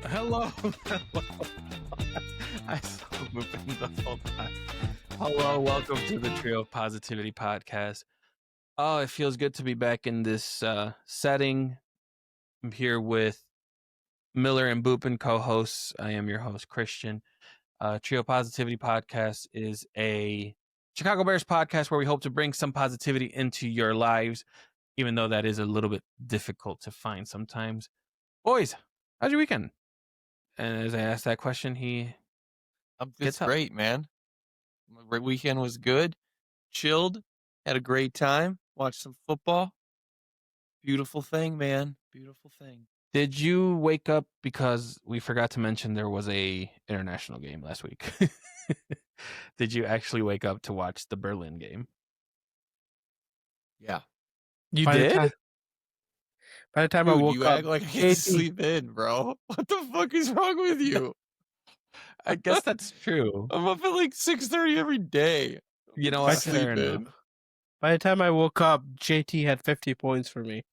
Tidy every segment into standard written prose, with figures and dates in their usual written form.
Hello. I saw moving the whole time. Hello, welcome to the Trio of Positivity podcast. Oh, it feels good to be back in this setting. I'm here with Miller and Boopin co-hosts. I am your host, Christian. Trio Positivity podcast is a Chicago Bears podcast where we hope to bring some positivity into your lives, even though that is a little bit difficult to find sometimes. Boys, how's your weekend? And as I asked that question, he It's gets up. great, man. My weekend was good. Chilled. Had a great time. Watched some football. Beautiful thing, man. Beautiful thing. Did you wake up because we forgot to mention there was a international game last week? Did you actually wake up to watch the Berlin game? Yeah. You By the did? By the time I Dude, woke you up, act like I get to JT, sleep in, bro. What the fuck is wrong with you? I guess that's true. I'm up at like 6:30 every day. You know I what? Fair sleep in. enough. by the time I woke up, JT had 50 points for me.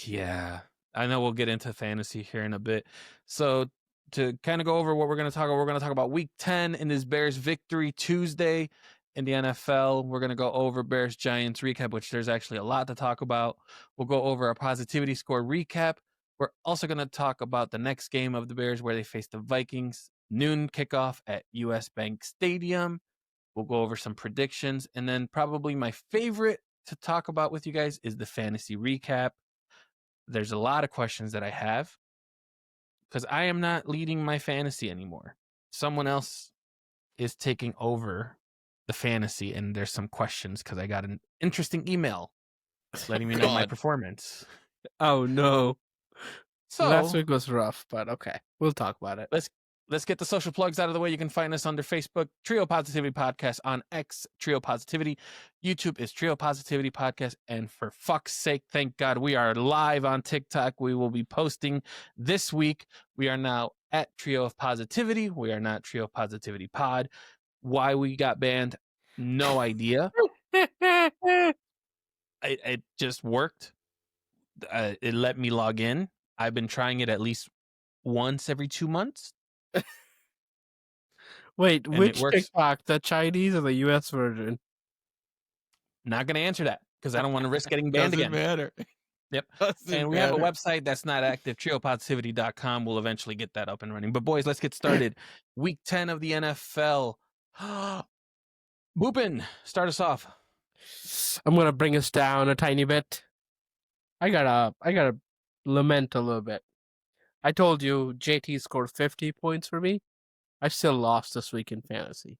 Yeah. I know we'll get into fantasy here in a bit. So to kind of go over what we're going to talk about week 10 in this Bears victory Tuesday in the NFL. We're going to go over Bears Giants recap, which there's actually a lot to talk about. We'll go over a positivity score recap. We're also going to talk about the next game of the Bears where they face the Vikings, noon kickoff at US Bank Stadium. We'll go over some predictions, and then probably my favorite to talk about with you guys is the fantasy recap. There's a lot of questions that I have because I am not leading my fantasy anymore. Someone else is taking over the fantasy, and there's some questions because I got an interesting email letting me know my God. performance. Oh, no. So Last week was rough, but okay. We'll talk about it. let's get the social plugs out of the way. You can find us under Facebook, Trio Positivity Podcast, on X, Trio Positivity. YouTube is Trio Positivity Podcast. And for fuck's sake, thank God, we are live on TikTok. We will be posting this week. We are now at Trio of Positivity. We are not Trio Positivity Pod. Why we got banned, no idea. It just worked. It let me log in. I've been trying it at least once every 2 months. Wait, And which it works. TikTok? The Chinese or the US version? Not going to answer that because I don't want to risk getting banned Doesn't again. matter. Yep. Doesn't And we have a matter. website that's not active, triopositivity.com. We'll eventually get that up and running. But boys, let's get started. Week 10 of the NFL. Boopin, start us off. I'm gonna bring us down a tiny bit. I gotta lament a little bit. I told you JT scored 50 points for me. I still lost this week in fantasy.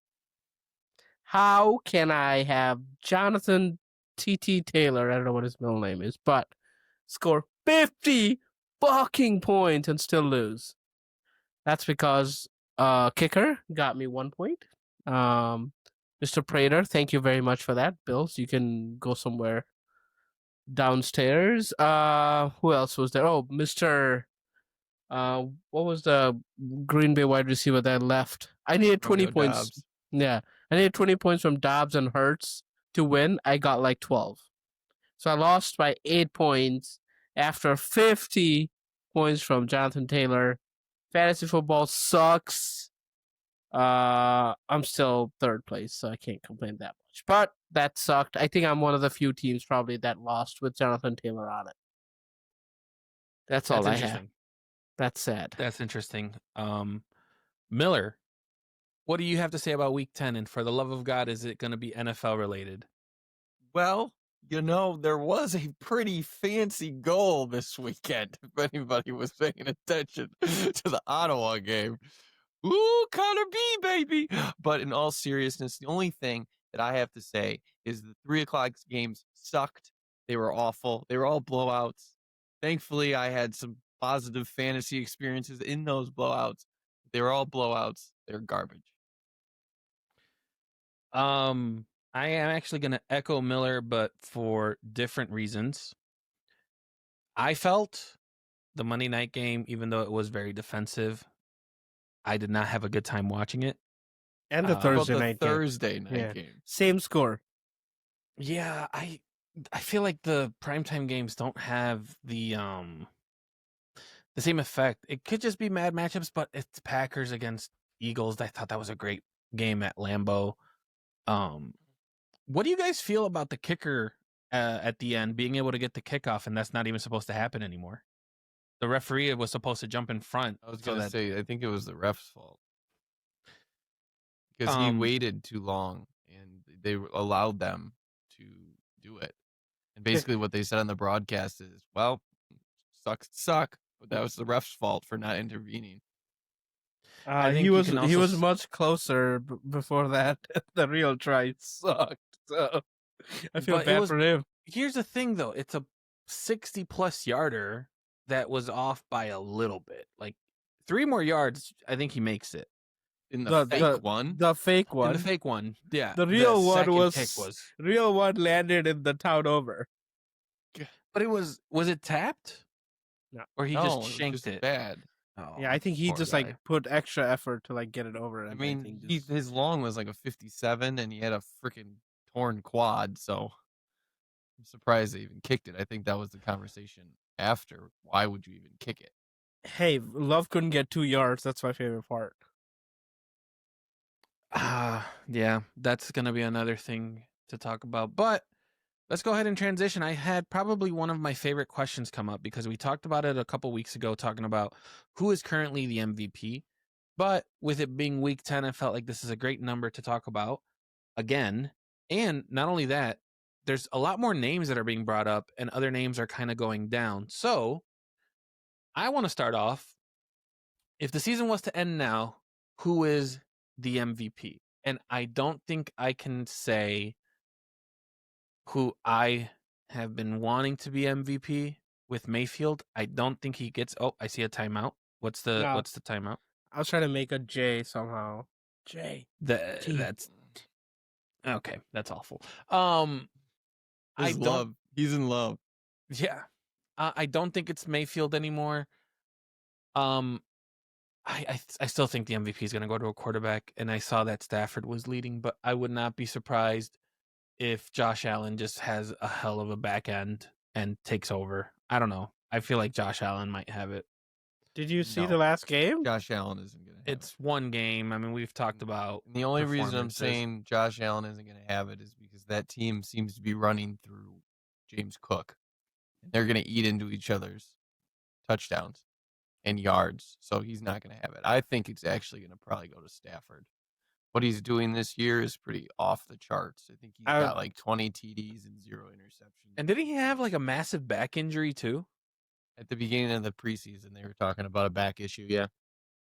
How can I have Jonathan T.T. Taylor, I don't know what his middle name is, but score 50 fucking points and still lose? That's because kicker got me 1 point. Mr. Prater, thank you very much for that. Bills, you can go somewhere downstairs. Who else was there? Oh, Mr. What was the Green Bay wide receiver that left? I needed 20 Romeo points. Dobbs. Yeah, I needed 20 points from Dobbs and Hurts to win. I got like 12. So I lost by 8 points after 50 points from Jonathan Taylor. Fantasy football sucks. I'm still third place, so I can't complain that much. But that sucked. I think I'm one of the few teams probably that lost with Jonathan Taylor on it. That's all I have. Interesting. That's sad. That's interesting. Miller, what do you have to say about week 10? And for the love of God, is it going to be NFL related? Well, there was a pretty fancy goal this weekend, if anybody was paying attention to the Ottawa game. Ooh, Connor B, baby. But in all seriousness, the only thing that I have to say is the 3:00 games sucked. They were awful. They were all blowouts. Thankfully, I had some positive fantasy experiences in those blowouts. They were all blowouts. They're garbage. I am actually going to echo Miller, but for different reasons. I felt the Monday night game, even though it was very defensive, I did not have a good time watching it. And the How How about Thursday the night game. Thursday night Yeah. game? Same score. Yeah, I feel like the primetime games don't have the the same effect. It could just be mad matchups, but it's Packers against Eagles. I thought that was a great game at Lambeau. What do you guys feel about the kicker at the end being able to get the kickoff, and that's not even supposed to happen anymore? The referee was supposed to jump in front. I was gonna say, I think it was the ref's fault because he Um, waited too long, and they allowed them to do it. And basically, what they said on the broadcast is, "Well, sucks to suck, but that was the ref's fault for not intervening." I think He you was can he also was much closer before that. The real try sucked. So I feel But it bad was- for him. Here's the thing, though. It's a 60-plus yarder that was off by a little bit. Like 3 more yards, I think he makes it. In the fake one, The fake In one. the fake one, yeah. The real one second kick was. real one landed in the town over. But it was it tapped? No. Or he no, just it was shanked just it? bad. Oh, Yeah, I think he poor just guy. like put extra effort to like get it over. I And mean, think just... his long was like a 57, and he had a freaking torn quad. So I'm surprised they even kicked it. I think that was the conversation after. Why would you even kick it? Hey, Love couldn't get 2 yards. That's my favorite part. Yeah, that's going to be another thing to talk about. But let's go ahead and transition. I had probably one of my favorite questions come up because we talked about it a couple weeks ago, talking about who is currently the MVP. But with it being week 10, I felt like this is a great number to talk about again. And not only that, there's a lot more names that are being brought up and other names are kind of going down. So I want to start off. If the season was to end now, who is the MVP? And I don't think I can say who I have been wanting to be MVP with Mayfield. I don't think he gets. Oh, I see a timeout. What's the timeout? I was trying to make a J somehow. J. That's okay. That's awful. He's in love. Yeah. I don't think it's Mayfield anymore. I still think the MVP is going to go to a quarterback, and I saw that Stafford was leading, but I would not be surprised if Josh Allen just has a hell of a back end and takes over. I don't know. I feel like Josh Allen might have it. Did you see No. the last game? Josh Allen isn't going to have It's one game. I mean, we've talked about And the only reason I'm performances. saying Josh Allen isn't going to have it is because that team seems to be running through James Cook. And they're going to eat into each other's touchdowns and yards. So he's not going to have it. I think it's actually going to probably go to Stafford. What he's doing this year is pretty off the charts. I think he's got like 20 TDs and 0 interceptions. And didn't he have like a massive back injury too? At the beginning of the preseason, they were talking about a back issue. Yeah.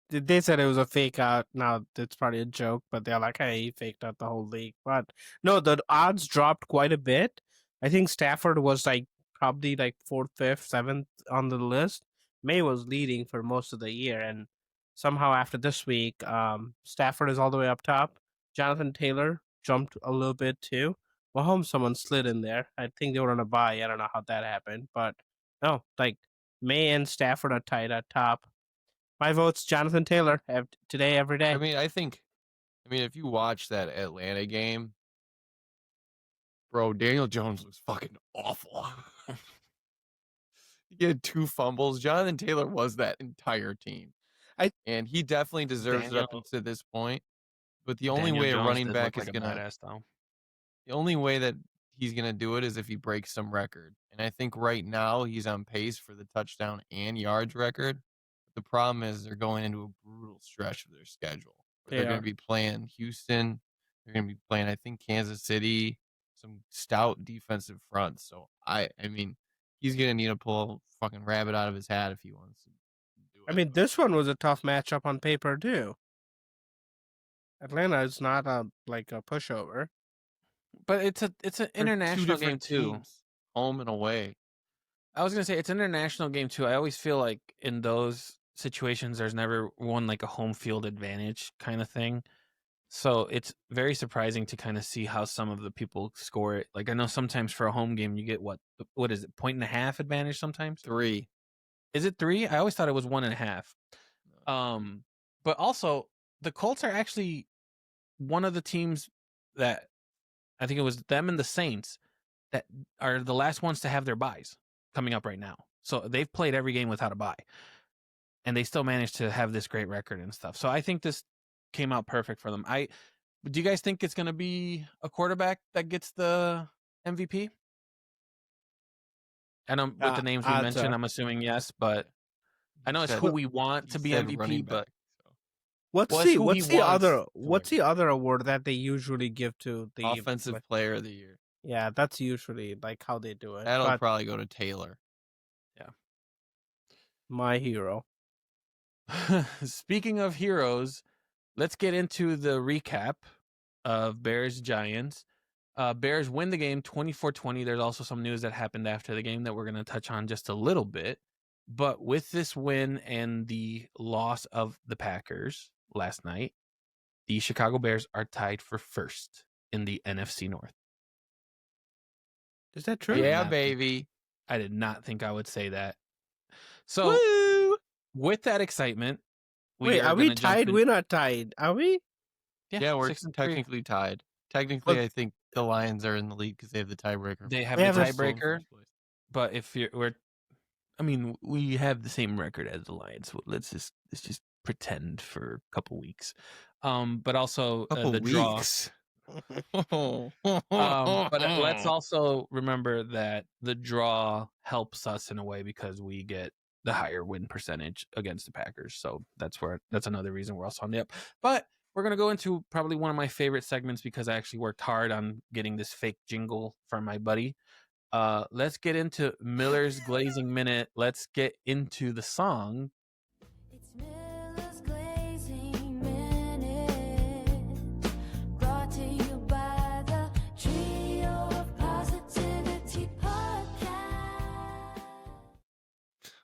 They said it was a fake out. Now it's probably a joke, but they're like, hey, he faked out the whole league. But no, the odds dropped quite a bit. I think Stafford was like probably like 4th, 5th, 7th on the list. May was leading for most of the year, and somehow after this week, Stafford is all the way up top. Jonathan Taylor jumped a little bit too. Mahomes, someone slid in there. I think they were on a bye. I don't know how that happened, but no, like May and Stafford are tied at top. My vote's Jonathan Taylor today, every day. I mean, if you watch that Atlanta game, bro, Daniel Jones was fucking awful. He had 2 fumbles. Jonathan Taylor was that entire team. And he definitely deserves it up until this point. But the only way a running back is going to... The only way that he's going to do it is if he breaks some record. And I think right now he's on pace for the touchdown and yards record. But the problem is they're going into a brutal stretch of their schedule. They're going to be playing Houston. They're going to be playing, I think, Kansas City, some stout defensive fronts. So, I mean, he's going to need to pull a fucking rabbit out of his hat if he wants to do it. I mean, this one was a tough matchup on paper, too. Atlanta is not a pushover. But it's an international game too. Teams, home and away. I was gonna say it's an international game too. I always feel like in those situations, there's never one like a home field advantage kind of thing. So it's very surprising to kind of see how some of the people score it. Like I know sometimes for a home game you get what is it, 1.5 advantage sometimes? 3. Is it 3? I always thought it was 1.5. But also the Colts are actually one of the teams that I think it was them and the Saints that are the last ones to have their buys coming up right now. So they've played every game without a bye. and they still managed to have this great record and stuff. So I think this came out perfect for them. Do you guys think it's going to be a quarterback that gets the MVP? I know with the names we mentioned, I'm assuming yes, but I know it's who we want to be MVP. But what's the other award that they usually give to the Offensive Player of the Year? Yeah, that's usually like how they do it. That'll probably go to Taylor. Yeah, my hero. Speaking of heroes, let's get into the recap of Bears Giants. Bears win the game 24-20. There's also some news that happened after the game that we're going to touch on just a little bit. But with this win and the loss of the Packers last night, the Chicago Bears are tied for first in the NFC North. Is that true? Yeah, baby. I did not think I would say that. So, with that excitement, are we tied? We're not tied, are we? Yeah, we're technically tied. Technically, I think the Lions are in the lead because they have the tiebreaker. They have the tiebreaker, but if we have the same record as the Lions. So let's just pretend for a couple weeks. But also the draw. But let's also remember that the draw helps us in a way because we get the higher win percentage against the Packers. So that's another reason we're also on the up. But we're going to go into probably one of my favorite segments because I actually worked hard on getting this fake jingle from my buddy. Let's get into Miller's Glazing Minute. Let's get into the song. It's Miller's Glazing Minute, brought to you by the Trio of Positivity Podcast.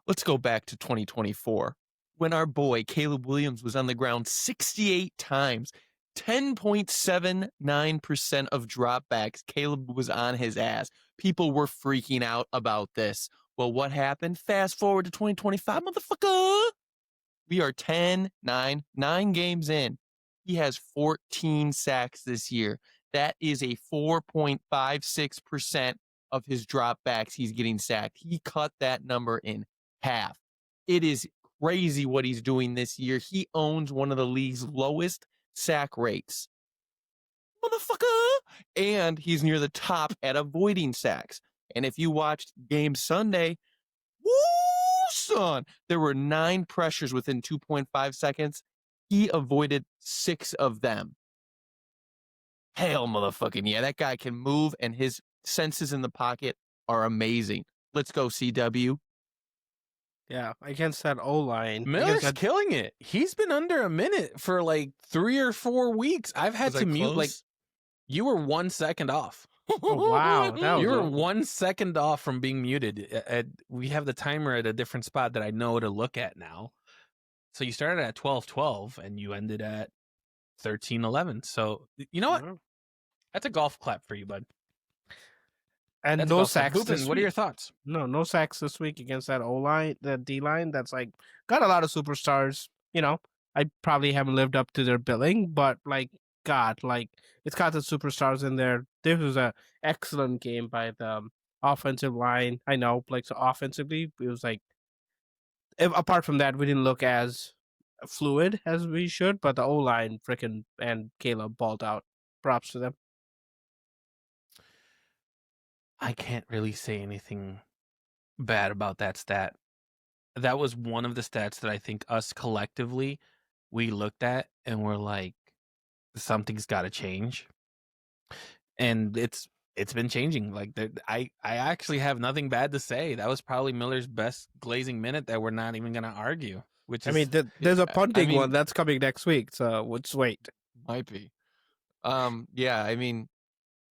Let's go back to 2024 when our boy Caleb Williams was on the ground 68 times, 10.79% of dropbacks. Caleb was on his ass. People were freaking out about this. Well, what happened? Fast forward to 2025, motherfucker. We are 10-9, 9 games in. He has 14 sacks this year. That is a 4.56% of his dropbacks he's getting sacked. He cut that number in half. It is crazy what he's doing this year. He owns one of the league's lowest sack rates. Motherfucker! And he's near the top at avoiding sacks. And if you watched game Sunday, woo, son, there were 9 pressures within 2.5 seconds. He avoided 6 of them. Hell, motherfucking yeah, that guy can move, and his senses in the pocket are amazing. Let's go, CW. Yeah, against that O-line. Miller's killing it. He's been under a minute for like 3 or 4 weeks. I've had to mute like you were 1 second off. Oh, wow. You were 1 second off from being muted. We have the timer at a different spot that I know to look at now. So you started at 12:12 and you ended at 13:11. So you know what? That's a golf clap for you, bud. And no sacks. What are your thoughts? No sacks this week against that O-line, that D-line. That's like got a lot of superstars. You know, I probably haven't lived up to their billing, but like God, like it's got the superstars in there. This was an excellent game by the offensive line. I know, like so offensively, it was like. Apart from that, we didn't look as fluid as we should, but the O-line freaking and Caleb balled out. Props to them. I can't really say anything bad about that stat. That was one of the stats that I think us collectively we looked at and we're like, something's got to change. And it's been changing. Like I actually have nothing bad to say. That was probably Miller's best glazing minute that we're not even going to argue. Which is, there's a punting one that's coming next week, so let's wait. Might be. Yeah, I mean,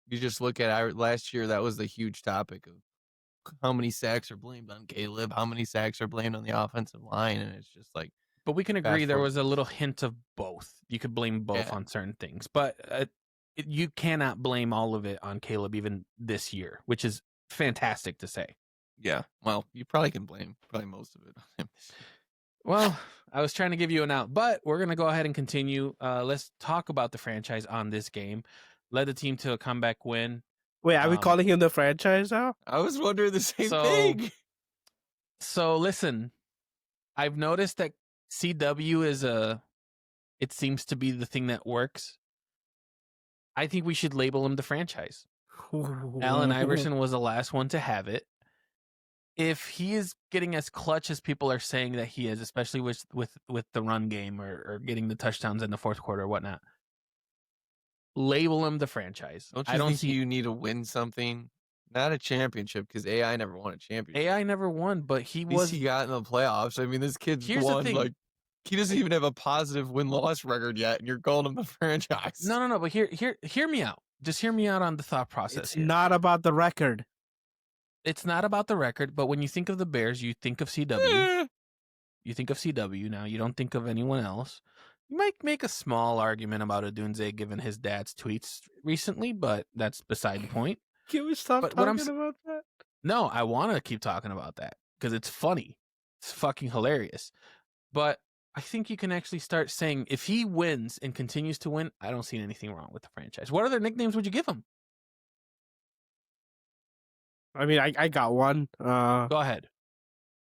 you just look at last year, that was the huge topic of how many sacks are blamed on Caleb, how many sacks are blamed on the offensive line, and it's just like. But we can agree there was a little hint of both. You could blame both on certain things, but you cannot blame all of it on Caleb even this year, which is fantastic to say. Yeah, well, you probably can blame most of it on him. Well, I was trying to give you an out, but we're going to go ahead and continue. Let's talk about the franchise on this game. Led the team to a comeback win. Wait, are we calling him the franchise now? I was wondering the same thing. So listen, I've noticed that CW is it seems to be the thing that works. I think we should label him the franchise. Allen Iverson was the last one to have it. If he is getting as clutch as people are saying that he is, especially with the run game or getting the touchdowns in the fourth quarter or whatnot, label him the franchise. Don't you think you need to win something? Not a championship, because AI never won a championship. AI never won, but he At least was. he got in the playoffs. I mean, this kid's Here's the won thing. like he doesn't even have a positive win-loss record yet, and you're calling him the franchise. No. But hear me out. Just hear me out on the thought process. It's here. not about the record. It's not about the record, but when you think of the Bears, you think of CW. You think of CW now. You don't think of anyone else. You might make a small argument about Odunze given his dad's tweets recently, but that's beside the point. Can we stop But what I'm talking about that? No, I want to keep talking about that because it's funny. It's fucking hilarious. But I think you can actually start saying if he wins and continues to win, I don't see anything wrong with the franchise. What other nicknames would you give him? I mean, I got one. Go ahead.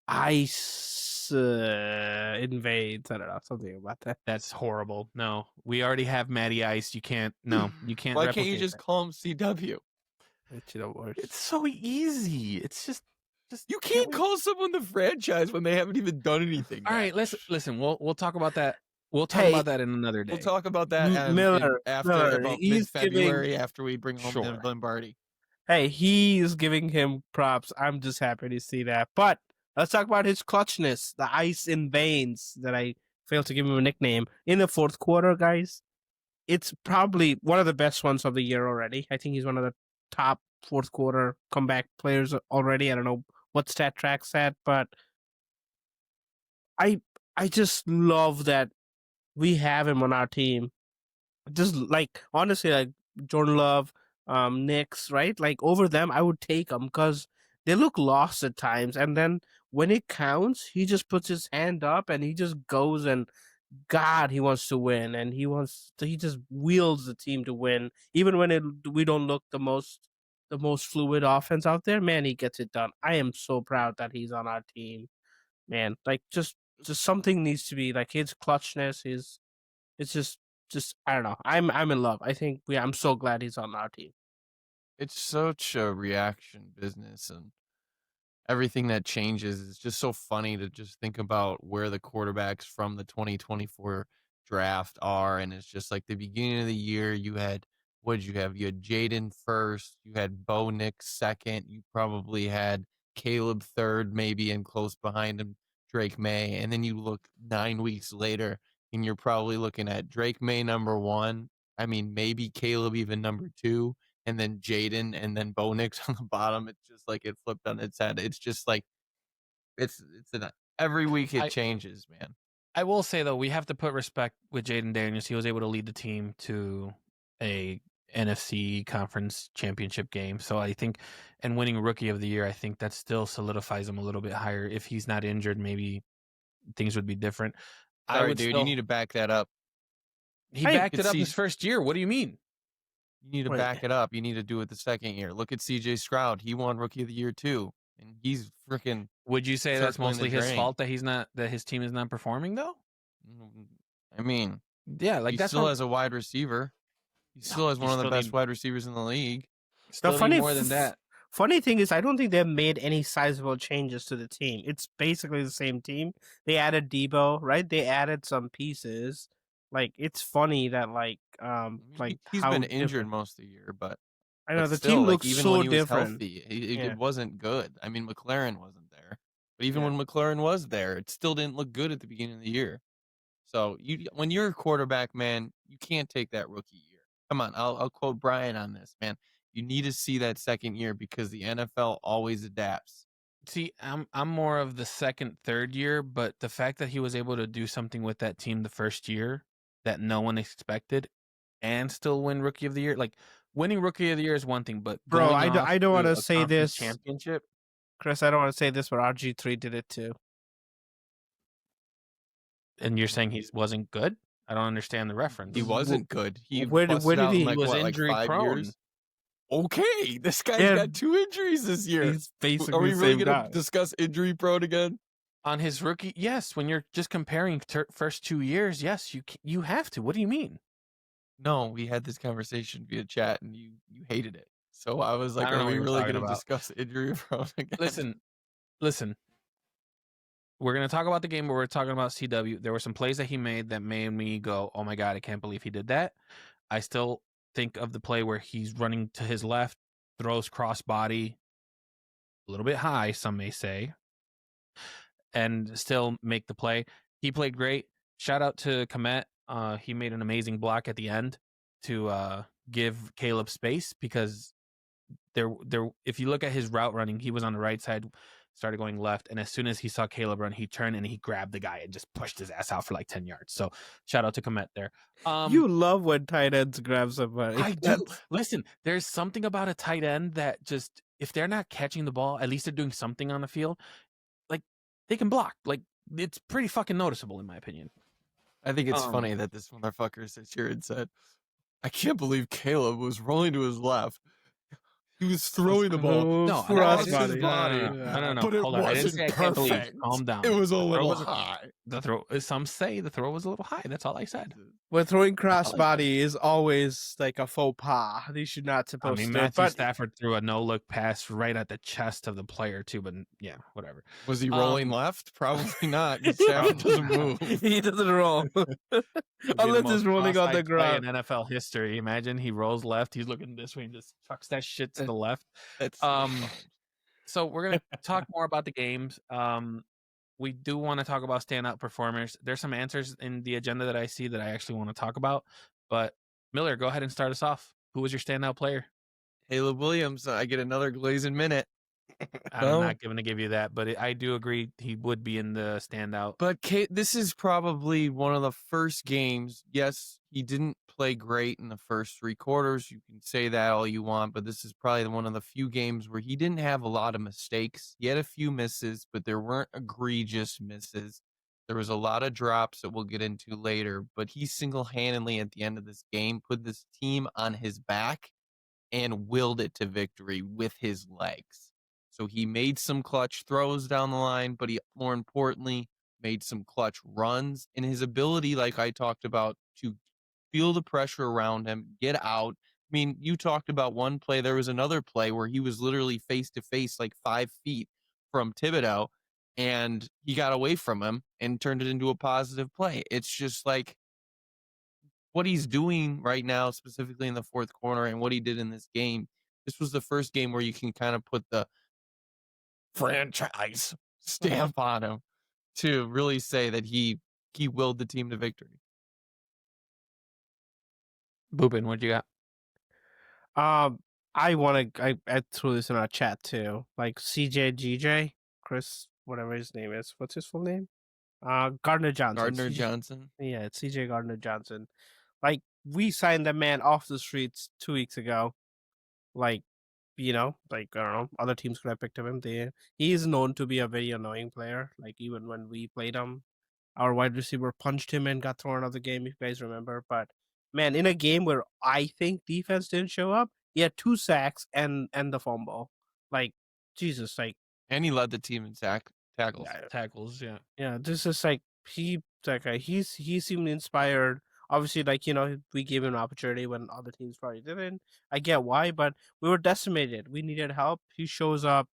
Ice invades. I don't know, something about that. That's horrible. No, we already have Matty Ice. You can't. No, you can't. Why can't you replicate just that. call him CW? It's the worst. It's so easy. It's just You can't call someone the franchise when they haven't even done anything. All yet. right, listen. We'll talk about that. We'll talk Hey, about that in another day. We'll talk about that Miller, after about he's mid-February after we bring home Sure. the Lombardi. Hey, he's giving him props. I'm just happy to see that. But let's talk about his clutchness, the ice in veins that I failed to give him a nickname. In the fourth quarter, guys, it's probably one of the best ones of the year already. I think he's one of the top fourth quarter comeback players already. I don't know what stat track said, but I just love that we have him on our team. Just like honestly, like Jordan Love, Knicks, right? Like over them, I would take them because they look lost at times, and then when it counts, he just puts his hand up and he just goes and God, he wants to win, and he just wields the team to win, even when we don't look the most fluid offense out there. Man, he gets it done. I am so proud that he's on our team, man. Like just something needs to be like his clutchness. It's just I don't know. I'm in love. I think I'm so glad he's on our team. It's such a reaction business, and everything that changes is just so funny to just think about where the quarterbacks from the 2024 draft are. And it's just like the beginning of the year, you had, what did you have? You had Jaden first, you had Bo Nix second, you probably had Caleb third, maybe, and close behind him, Drake May. And then you look 9 weeks later, and you're probably looking at Drake May number one. I mean, maybe Caleb even number two, and then Jaden, and then Bo Nix on the bottom. It's just like it flipped on its head. It's just like every week it changes, man. I will say though, we have to put respect with Jaden Daniels. He was able to lead the team to a NFC conference championship game. So I think, and winning rookie of the year, I think that still solidifies him a little bit higher. If he's not injured, maybe things would be different. Sorry, dude, you need to back that up. He backed it up his first year. What do you mean? You need to back it up. You need to do it the second year. Look at CJ Stroud. He won rookie of the year too. And he's freaking. Would you say that's mostly his fault that his team is not performing though? I mean, yeah, like he still has a wide receiver. He still has one of the best wide receivers in the league. The funny more than that. Funny thing is, I don't think they've made any sizable changes to the team. It's basically the same team. They added Debo, right? They added some pieces. Like it's funny that he's been injured most of the year, but I know the still, team looks even so when he was different. Healthy, it wasn't good. I mean, McLaren wasn't there, but even when McLaren was there, it still didn't look good at the beginning of the year. So when you're a quarterback, man, you can't take that rookie year. Come on, I'll quote Brian on this, man. You need to see that second year because the NFL always adapts. See, I'm more of the second, third year, but the fact that he was able to do something with that team the first year that no one expected and still win rookie of the year, like winning rookie of the year is one thing, but bro, I don't want to say this championship, Chris. I don't want to say this, but RG3 did it too. And you're saying he wasn't good? I don't understand the reference. He wasn't good. Where did he? He was injury prone. Years? Okay, this guy's got 2 injuries this year. He's basically Are we really going to discuss injury prone again? On his rookie, yes. When you're just comparing first 2 years, yes, you have to. What do you mean? No, we had this conversation via chat, and you hated it. So I was like, I don't know "Are what we you're really talking going to about. discuss injury prone again?" Listen. We're gonna talk about the game where we're talking about CW. There were some plays that he made that made me go, "Oh my god, I can't believe he did that." I still think of the play where he's running to his left, throws crossbody, a little bit high, some may say, and still make the play. He played great. Shout out to Komet. He made an amazing block at the end to give Caleb space because there if you look at his route running, he was on the right side, started going left, and as soon as he saw Caleb run, he turned and he grabbed the guy and just pushed his ass out for like 10 yards. So shout out to Komet there. You love when tight ends grab somebody. I do. Listen, there's something about a tight end that just, if they're not catching the ball, at least they're doing something on the field. Like, they can block. Like, it's pretty fucking noticeable in my opinion. I think it's funny that this motherfucker sits here and said, "I can't believe Caleb was rolling to his left. He was throwing the ball No, across his crossbody. body, No. but it Hold on. I didn't wasn't say I can't believe. perfect. Calm down. It was a The throw little was- high." The throw. Some say the throw was a little high. That's all I said. When throwing crossbody is always like a faux pas. They should not I supposed mean, to. Matthew But Stafford threw a no-look pass right at the chest of the player too, but yeah, whatever. Was he rolling left? Probably not. 'Cause Stafford doesn't move. he doesn't roll. It'd be the Unless most he's rolling on the cross-eyed play ground. in NFL history. Imagine he rolls left, he's looking this way and just chucks that shit to the left. That's So we're gonna talk more about the games. We do want to talk about standout performers. There's some answers in the agenda that I see that I actually want to talk about. But Miller, go ahead and start us off. Who was your standout player? Caleb Williams. I get another glazing minute. I'm Well- not going to give you that, but I do agree he would be in the standout. But this is probably one of the first games. Yes, he didn't play great in the first 3 quarters. You can say that all you want, but this is probably one of the few games where he didn't have a lot of mistakes. He had a few misses, but there weren't egregious misses. There was a lot of drops that we'll get into later, but he single-handedly at the end of this game put this team on his back and willed it to victory with his legs. So he made some clutch throws down the line, but he, more importantly, made some clutch runs. And his ability, like I talked about, to feel the pressure around him, get out. I mean, you talked about one play. There was another play where he was literally face to face, like 5 feet from Thibodeau, and he got away from him and turned it into a positive play. It's just like what he's doing right now, specifically in the fourth quarter, and what he did in this game. This was the first game where you can kind of put the franchise stamp on him to really say that he willed the team to victory. Boopin, what you got? I want to. I threw this in our chat too. Like CJ, Chris, whatever his name is. What's his full name? Gardner Johnson. Gardner CJ Johnson. Yeah, it's CJ Gardner Johnson. Like, we signed that man off the streets 2 weeks ago. Like, I don't know, other teams could have picked him. He is known to be a very annoying player. Like, even when we played him, our wide receiver punched him and got thrown out of the game, if you guys remember. But man, in a game where I think defense didn't show up, he had 2 sacks and the fumble. Like, Jesus, like, And he led the team in tackles. Tackles, yeah. yeah, this is like he seemed inspired. Obviously, like, we gave him an opportunity when other teams probably didn't. I get why, but we were decimated. We needed help. He shows up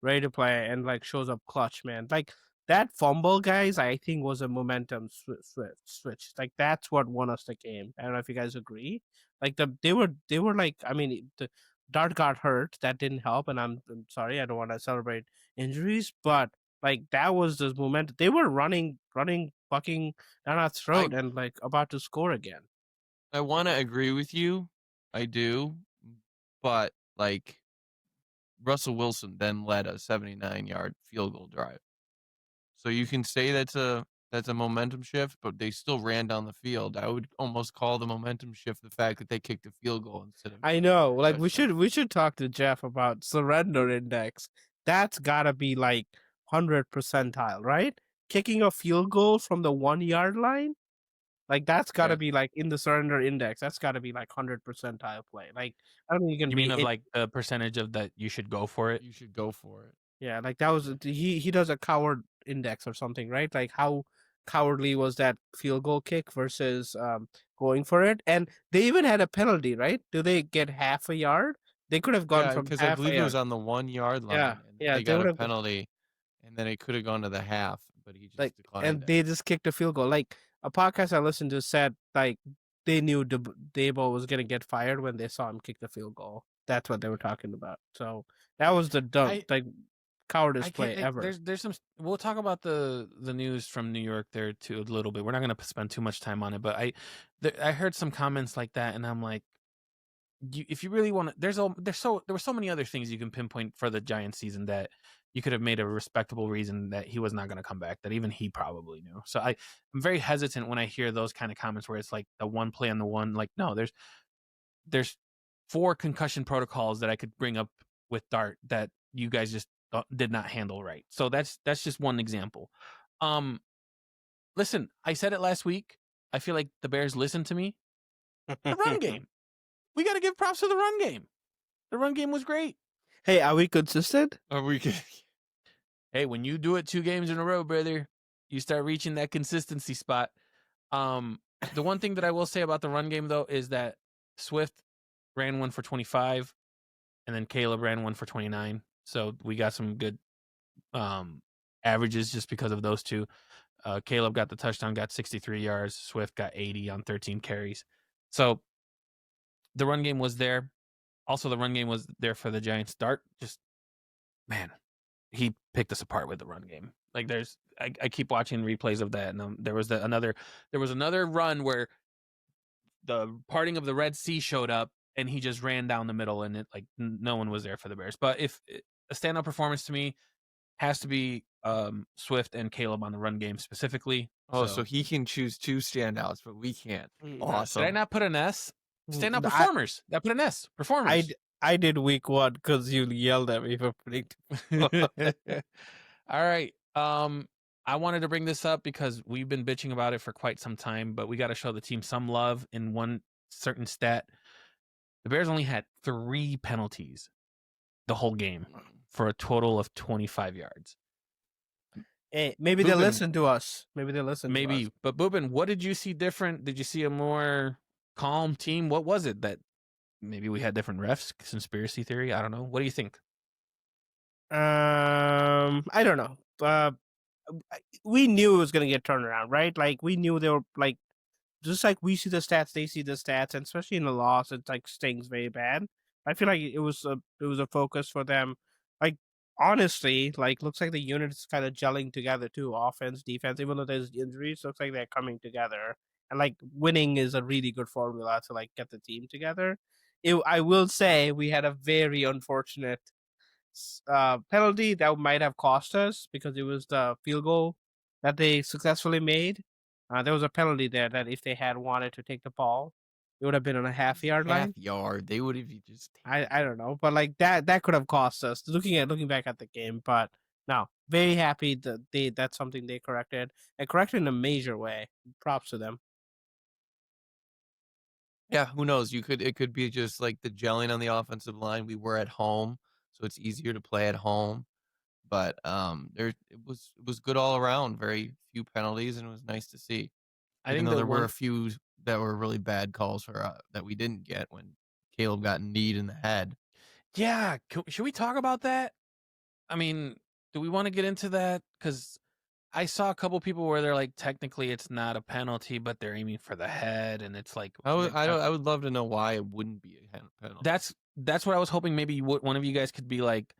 ready to play and like shows up clutch, man. Like, that fumble, guys, I think was a momentum switch. Like, that's what won us the game. I don't know if you guys agree. Like, they were like, I mean, the Dart got hurt. That didn't help, and I'm sorry. I don't want to celebrate injuries, but like, that was the momentum. They were running fucking down our throat and like about to score again. I want to agree with you. I do. But like, Russell Wilson then led a 79-yard field goal drive. So you can say that's a momentum shift, but they still ran down the field. I would almost call the momentum shift the fact that they kicked a field goal instead of. I know. Like, we touchdown. should talk to Jeff about surrender index. That's gotta be like 100 percentile, right? Kicking a field goal from the 1-yard line, like, that's gotta Yeah. be like in the surrender index. That's gotta be like 100 percentile play. Like, I don't think you can. You mean of like the percentage of that you should go for it? You should go for it. Yeah, like, that was he does a coward index or something, right? Like how cowardly was that field goal kick versus going for it? And they even had a penalty, right? Do they get half a yard? They could have gone Yeah, from because I half a believe it was yard. on the 1 yard Yeah, line, and then yeah, they they got would a have penalty, and then it could have gone to the half, but he like, just declined and it. they just kicked a field goal. Like a podcast I listened to said, like they knew Dabo was gonna get fired when they saw him kick the field goal. That's what they were talking about. So that was the dumb, I like cowardice I play can't. ever. There's some. We'll talk about the news from New York there too a little bit. We're not going to spend too much time on it, but I heard some comments like that, and I'm like, if you really want to, there were so many other things you can pinpoint for the Giants season that you could have made a respectable reason that he was not going to come back. That even he probably knew. So I'm very hesitant when I hear those kind of comments where it's like the one play on the one. Like no, there's 4 concussion protocols that I could bring up with Dart that you guys just did not handle right. So that's just one example. Listen, I said it last week. I feel like the Bears listened to me. The run game. We got to give props to the run game. The run game was great. Hey, are we consistent? Are we good? Hey, when you do it 2 games in a row, brother, you start reaching that consistency spot. The one thing that I will say about the run game though is that Swift ran one for 25, and then Caleb ran one for 29. So we got some good averages just because of those two. Caleb got the touchdown, got 63 yards. Swift got 80 on 13 carries. So the run game was there. Also, the run game was there for the Giants. Dart just, man, he picked us apart with the run game. Like I keep watching replays of that, and there was another run where the parting of the Red Sea showed up, and he just ran down the middle, and it like no one was there for the Bears. But if a standout performance to me has to be Swift and Caleb on the run game specifically. Oh, so he can choose 2 standouts, but we can't. Awesome. Did I not put an S? Standout I- performers. I put an S. Performers. I did week 1 because you yelled at me for predicting. All right. I wanted to bring this up because we've been bitching about it for quite some time, but we got to show the team some love in one certain stat. The Bears only had 3 penalties the whole game for a total of 25 yards. Hey, maybe they Boobin. listen to us. Maybe they listen to us. Maybe. But Boobin, what did you see different? Did you see a more calm team? What was it that maybe we had different refs? Conspiracy theory? I don't know. What do you think? I don't know. We knew it was gonna get turned around, right? Like we knew they were like, just like we see the stats, they see the stats, and especially in the loss, it like stings very bad. I feel like it was a focus for them. Like honestly, like looks like the unit is kind of gelling together too, offense, defense. Even though there's injuries, looks like they're coming together. And like winning is a really good formula to like get the team together. I will say we had a very unfortunate penalty that might have cost us because it was the field goal that they successfully made. There was a penalty there that if they had wanted to take the ball, it would have been on a half-yard line. Half-yard. They would have just. I don't know, but like that could have cost us. Looking back at the game, but no, very happy that that's something they corrected and corrected in a major way. Props to them. Yeah, who knows? It could be just like the gelling on the offensive line. We were at home, so it's easier to play at home. But it was good all around. Very few penalties, and it was nice to see. I Even think though there were a few that were really bad calls for that we didn't get when Caleb got kneed in the head. Yeah, should we talk about that? I mean, do we want to get into that? Because I saw a couple people where they're like, technically it's not a penalty, but they're aiming for the head, and it's like I would love to know why it wouldn't be a penalty. That's what I was hoping. Maybe one of you guys could be like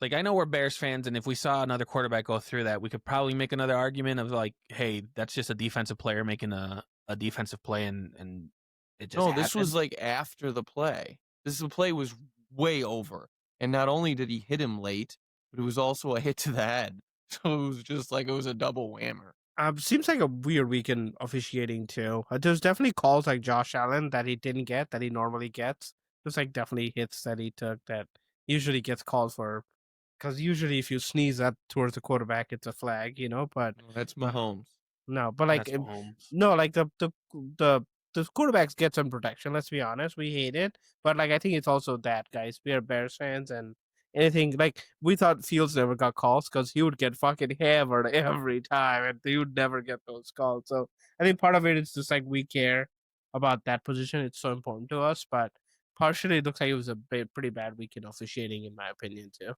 I know we're Bears fans, and if we saw another quarterback go through that, we could probably make another argument of like, hey, that's just a defensive player making a defensive play, and it just No, this happened. was like after the play. The play was way over, and not only did he hit him late, but it was also a hit to the head. So it was just like it was a double whammer. Seems like a weird week in officiating too. There's definitely calls like Josh Allen that he didn't get that he normally gets. There's like definitely hits that he took that usually gets called for. Because usually if you sneeze at towards the quarterback, it's a flag, But That's Mahomes. no, but like That's Mahomes. no, like the quarterbacks get some protection. Let's be honest, we hate it, but like I think it's also that guys. We are Bears fans, and anything like we thought Fields never got calls because he would get fucking hammered every time, and he would never get those calls. So I think part of it is just like we care about that position; it's so important to us. But partially, it looks like it was a pretty bad weekend officiating, in my opinion, too.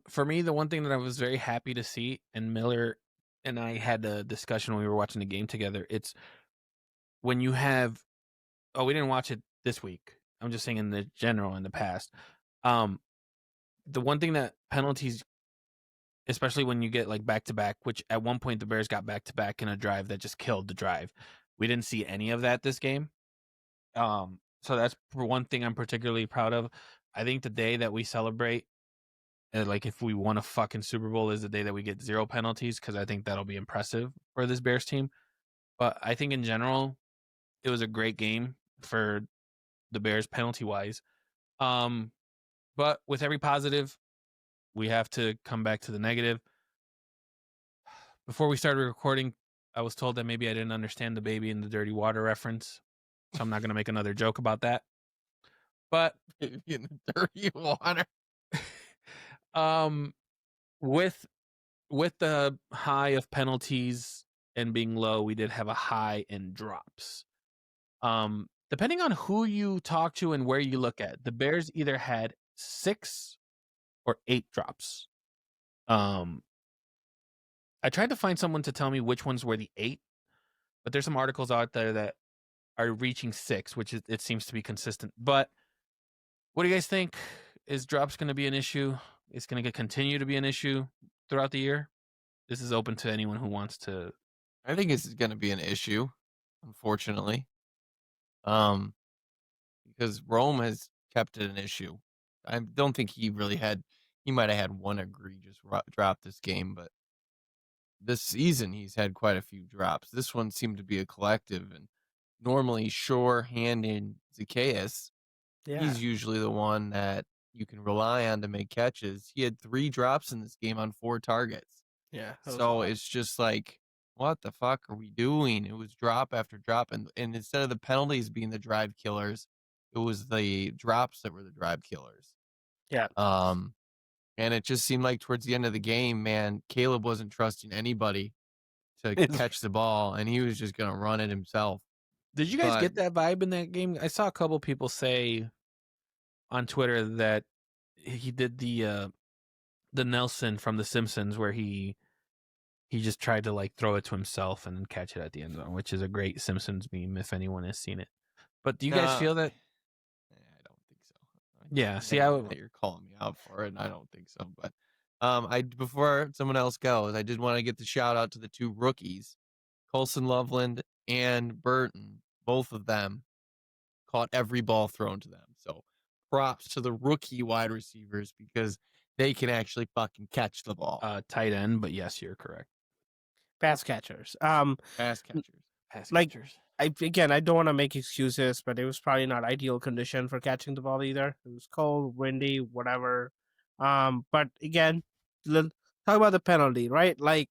For me, the one thing that I was very happy to see, and Miller and I had a discussion when we were watching the game together. It's when you have, we didn't watch it this week. I'm just saying in the general in the past. The one thing that penalties, especially when you get like back to back, which at one point the Bears got back to back in a drive that just killed the drive. We didn't see any of that this game. So that's one thing I'm particularly proud of. I think the day that we celebrate, like if we won a fucking Super Bowl, is the day that we get 0 penalties, because I think that'll be impressive for this Bears team. But I think in general, it was a great game for the Bears penalty wise. But with every positive, we have to come back to the negative. Before we started recording, I was told that maybe I didn't understand the baby in the dirty water reference, so I'm not going to make another joke about that. But in the dirty water. With the high of penalties and being low, we did have a high in drops. Depending on who you talk to and where you look at, the Bears either had 6 or 8 drops. I tried to find someone to tell me which ones were the 8, but there's some articles out there that are reaching 6, which it seems to be consistent. But what do you guys think? Is drops going to be an issue? It's going to continue to be an issue throughout the year? This is open to anyone who wants to. I think this is going to be an issue, unfortunately. Because Rome has kept it an issue. I don't think he really had. He might have had one egregious drop this game, but this season he's had quite a few drops. This one seemed to be a collective, and normally sure-handed Zacchaeus, he's usually the one that you can rely on to make catches. He had 3 drops in this game on 4 targets. Yeah. So it's just like, what the fuck are we doing? It was drop after drop, and instead of the penalties being the drive killers, it was the drops that were the drive killers. Yeah. And it just seemed like towards the end of the game, man, Caleb wasn't trusting anybody to catch the ball, and he was just gonna run it himself. Did you guys get that vibe in that game? I saw a couple people say on Twitter that he did the Nelson from The Simpsons, where he just tried to like throw it to himself and then catch it at the end zone, which is a great Simpsons meme if anyone has seen it. But do you guys feel that? I don't think so. Yeah, see, you're calling me out for it, and I don't think so. But before someone else goes, I did want to get the shout out to the 2 rookies, Colson Loveland and Burton. Both of them caught every ball thrown to them. So props to the rookie wide receivers, because they can actually fucking catch the ball. Tight end, but yes, you're correct. Pass catchers. Pass catchers. I don't want to make excuses, but it was probably not ideal condition for catching the ball either. It was cold, windy, whatever. But again, talk about the penalty, right? Like,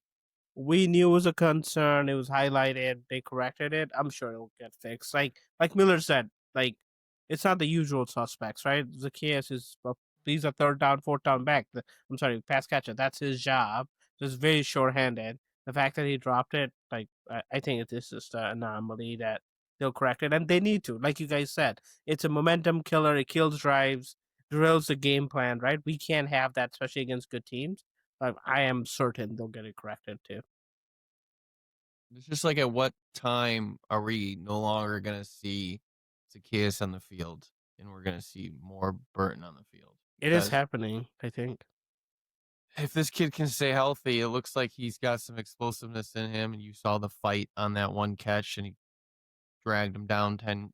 we knew it was a concern. It was highlighted. They corrected it. I'm sure it'll get fixed. Like Miller said, like, it's not the usual suspects, right? Zacchaeus is he's a 3rd down, 4th down back. Pass catcher. That's his job. Just very short-handed. The fact that he dropped it, like, I think it is just an anomaly that they'll correct it, and they need to. Like you guys said, it's a momentum killer. It kills drives, drills the game plan, right? We can't have that, especially against good teams. I am certain they'll get it corrected too. It's just like, at what time are we no longer going to see Zacchaeus on the field, and we're going to see more Burton on the field? It is happening, I think. If this kid can stay healthy, it looks like he's got some explosiveness in him, and you saw the fight on that one catch, and he dragged him down 10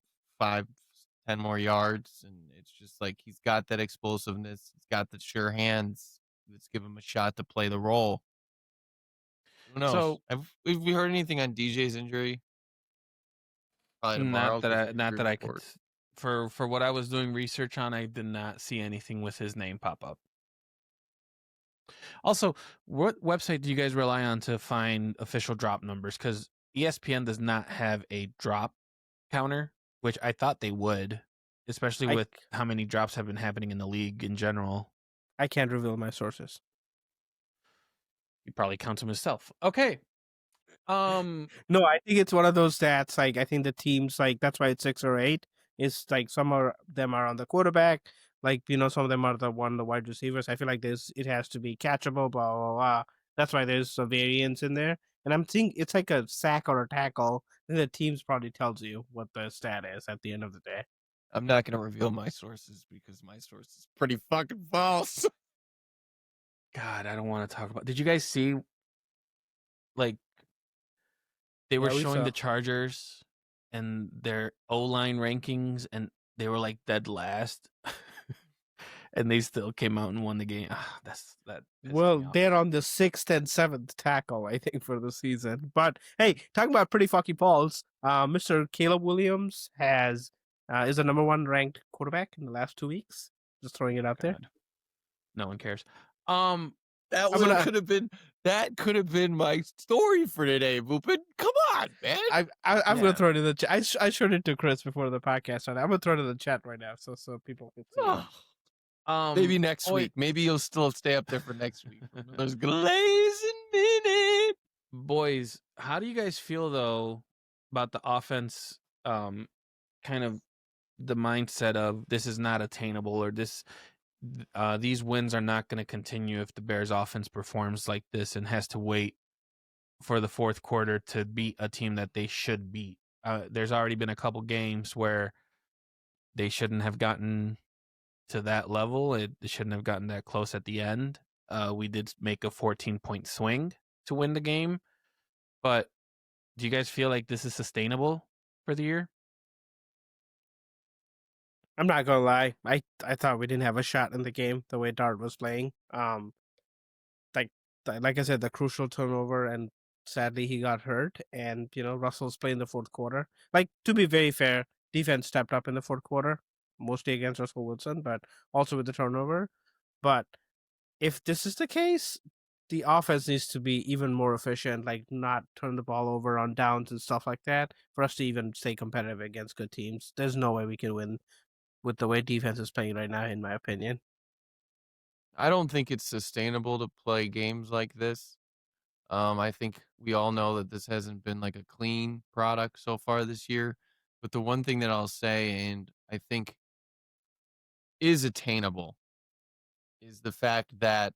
more yards, and it's just like he's got that explosiveness. He's got the sure hands. Let's give him a shot to play the role. Who knows? So, have we heard anything on DJ's injury? Probably tomorrow. Not that I could. For what I was doing research on, I did not see anything with his name pop up. Also, what website do you guys rely on to find official drop numbers? Because ESPN does not have a drop counter, which I thought they would. especially with how many drops have been happening in the league in general. I can't reveal my sources. He probably counts them himself. Okay. No, I think it's one of those stats. Like I think the teams like that's why it's 6 or 8. It's like some of them are on the quarterback. Like some of them are the wide receivers. I feel like it has to be catchable. Blah blah blah. That's why there's a variance in there. And I'm thinking it's like a sack or a tackle. And the teams probably tells you what the stat is at the end of the day. I'm not going to reveal my sources because my source is pretty fucking false. God, I don't want to talk about. Did you guys see? Like, they were Yeah, we showing saw. the Chargers and their O-line rankings, and they were like dead last, and they still came out and won the game. That. pisses Well, me off. they're on the 6th and 7th tackle, I think, for the season. But hey, talking about pretty fucking balls, Mr. Caleb Williams is the number 1 ranked quarterback in the last 2 weeks. Just throwing it out there. God. No one cares. That could have been my story for today, Boopin. Come on, man. I'm gonna throw it in the chat. I showed it to Chris before the podcast started. I'm gonna throw it in the chat right now, so people can see. Maybe next week. Maybe you'll still stay up there for next week. There's glazing minute. Boys, how do you guys feel though about the offense? Kind of the mindset of this is not attainable, or these wins are not going to continue if the Bears offense performs like this and has to wait for the fourth quarter to beat a team that they should beat. There's already been a couple games where they shouldn't have gotten to that level. It shouldn't have gotten that close at the end. We did make a 14-point swing to win the game. But do you guys feel like this is sustainable for the year? I'm not gonna lie. I thought we didn't have a shot in the game the way Dart was playing. Like I said, the crucial turnover, and sadly he got hurt. And Russell's playing the fourth quarter. Like, to be very fair, defense stepped up in the fourth quarter, mostly against Russell Wilson, but also with the turnover. But if this is the case, the offense needs to be even more efficient, like not turn the ball over on downs and stuff like that, for us to even stay competitive against good teams. There's no way we can win with the way defense is playing right now, in my opinion. I don't think it's sustainable to play games like this. I think we all know that this hasn't been like a clean product so far this year. But the one thing that I'll say, and I think is attainable, is the fact that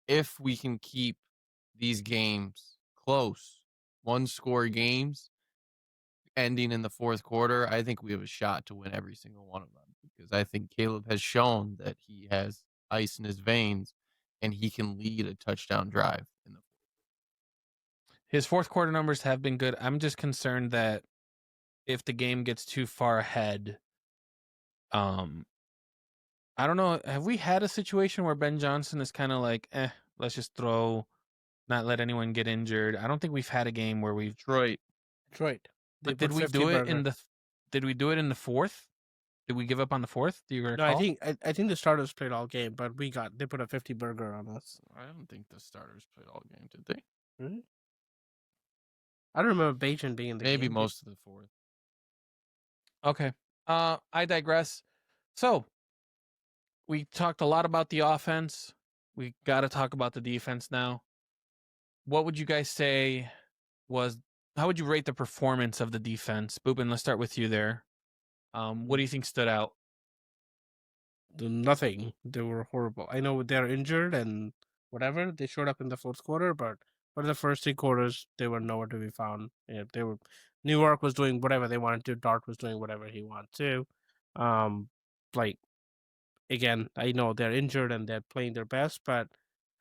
if we can keep these games close, 1-score games ending in the fourth quarter, I think we have a shot to win every single one of them, because I think Caleb has shown that he has ice in his veins and he can lead a touchdown drive in the His fourth quarter numbers have been good. I'm just concerned that if the game gets too far ahead, I don't know. Have we had a situation where Ben Johnson is kind of like, let's just throw, not let anyone get injured? I don't think we've had a game where we've Detroit. But did we do it in the? Did we do it in the fourth? Did we give up on the fourth? Do you recall? No, I think the starters played all game, but they put a 50 burger on us. I don't think the starters played all game, did they? Really? I don't remember Bajan being in the game. Maybe most of the fourth. Okay. I digress. So we talked a lot about the offense. We got to talk about the defense now. What would you guys say how would you rate the performance of the defense? Boobin, let's start with you there. What do you think stood out? Nothing. They were horrible. I know they're injured and whatever. They showed up in the fourth quarter, but for the first 3 quarters, they were nowhere to be found. Yeah, New York was doing whatever they wanted to. Dart was doing whatever he wanted to. Again, I know they're injured and they're playing their best, but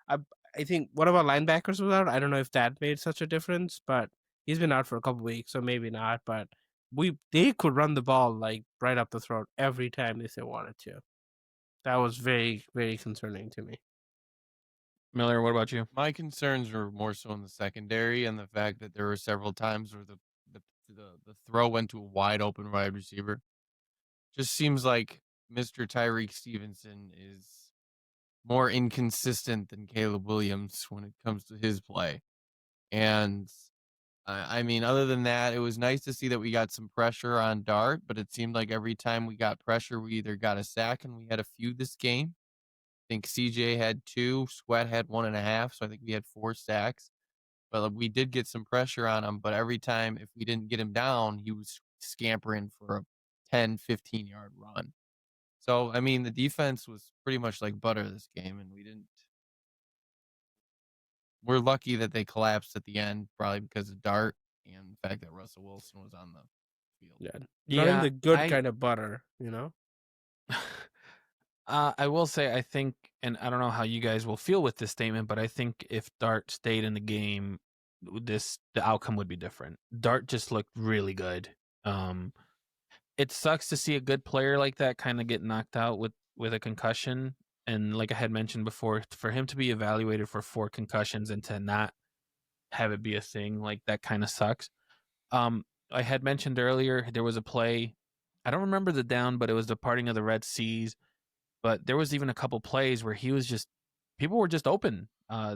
I think one of our linebackers was out. I don't know if that made such a difference, but he's been out for a couple weeks, so maybe not. But they could run the ball like right up the throat every time if they wanted to. That was very, very concerning to me. Miller, what about you? My concerns were more so in the secondary and the fact that there were several times where the throw went to a wide open wide receiver. Just seems like Mr. Tyreek Stevenson is more inconsistent than Caleb Williams when it comes to his play. And I mean, other than that, it was nice to see that we got some pressure on Dart, but it seemed like every time we got pressure, we either got a sack, and we had a few this game. I think CJ had 2, Sweat had 1.5, so I think we had 4 sacks. But we did get some pressure on him, but every time if we didn't get him down, he was scampering for a 10, 15-yard run. So, I mean, the defense was pretty much like butter this game, and we're lucky that they collapsed at the end, probably because of Dart and the fact that Russell Wilson was on the field. Yeah, not even Yeah, the good I kind of butter, you know. I will say I think, and I don't know how you guys will feel with this statement, but I think if Dart stayed in the game, the outcome would be different. Dart just looked really good. It sucks to see a good player like that kind of get knocked out with a concussion. And like I had mentioned before, for him to be evaluated for 4 concussions and to not have it be a thing, like that kind of sucks. I had mentioned earlier there was a play. I don't remember the down, but it was the parting of the Red Seas. But there was even a couple plays where people were just open.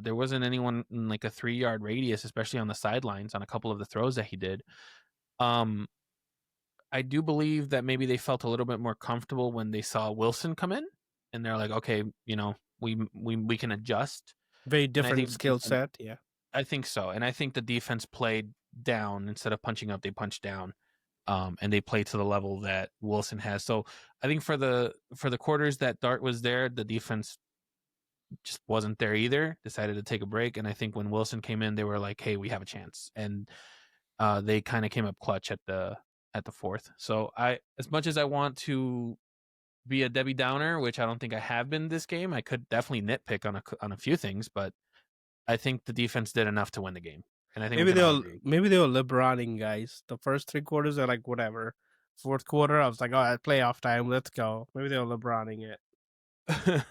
There wasn't anyone in like a 3-yard radius, especially on the sidelines on a couple of the throws that he did. I do believe that maybe they felt a little bit more comfortable when they saw Wilson come in, and they're like, okay, we can adjust. Very And I think different skill set. Yeah. I think so, and I think the defense played down instead of punching up. They punched down, and they played to the level that Wilson has. So I think for the quarters that Dart was there, the defense just wasn't there either. Decided to take a break, and I think when Wilson came in, they were like, "Hey, we have a chance," and they kind of came up clutch at the 4th. So as much as I want to be a Debbie Downer, which I don't think I have been this game, I could definitely nitpick on a few things, but I think the defense did enough to win the game, and I think Maybe we can all agree. they were LeBroning guys. The first 3 quarters are like whatever. 4th quarter, I was like, oh, playoff time, let's go. Maybe they were LeBroning it.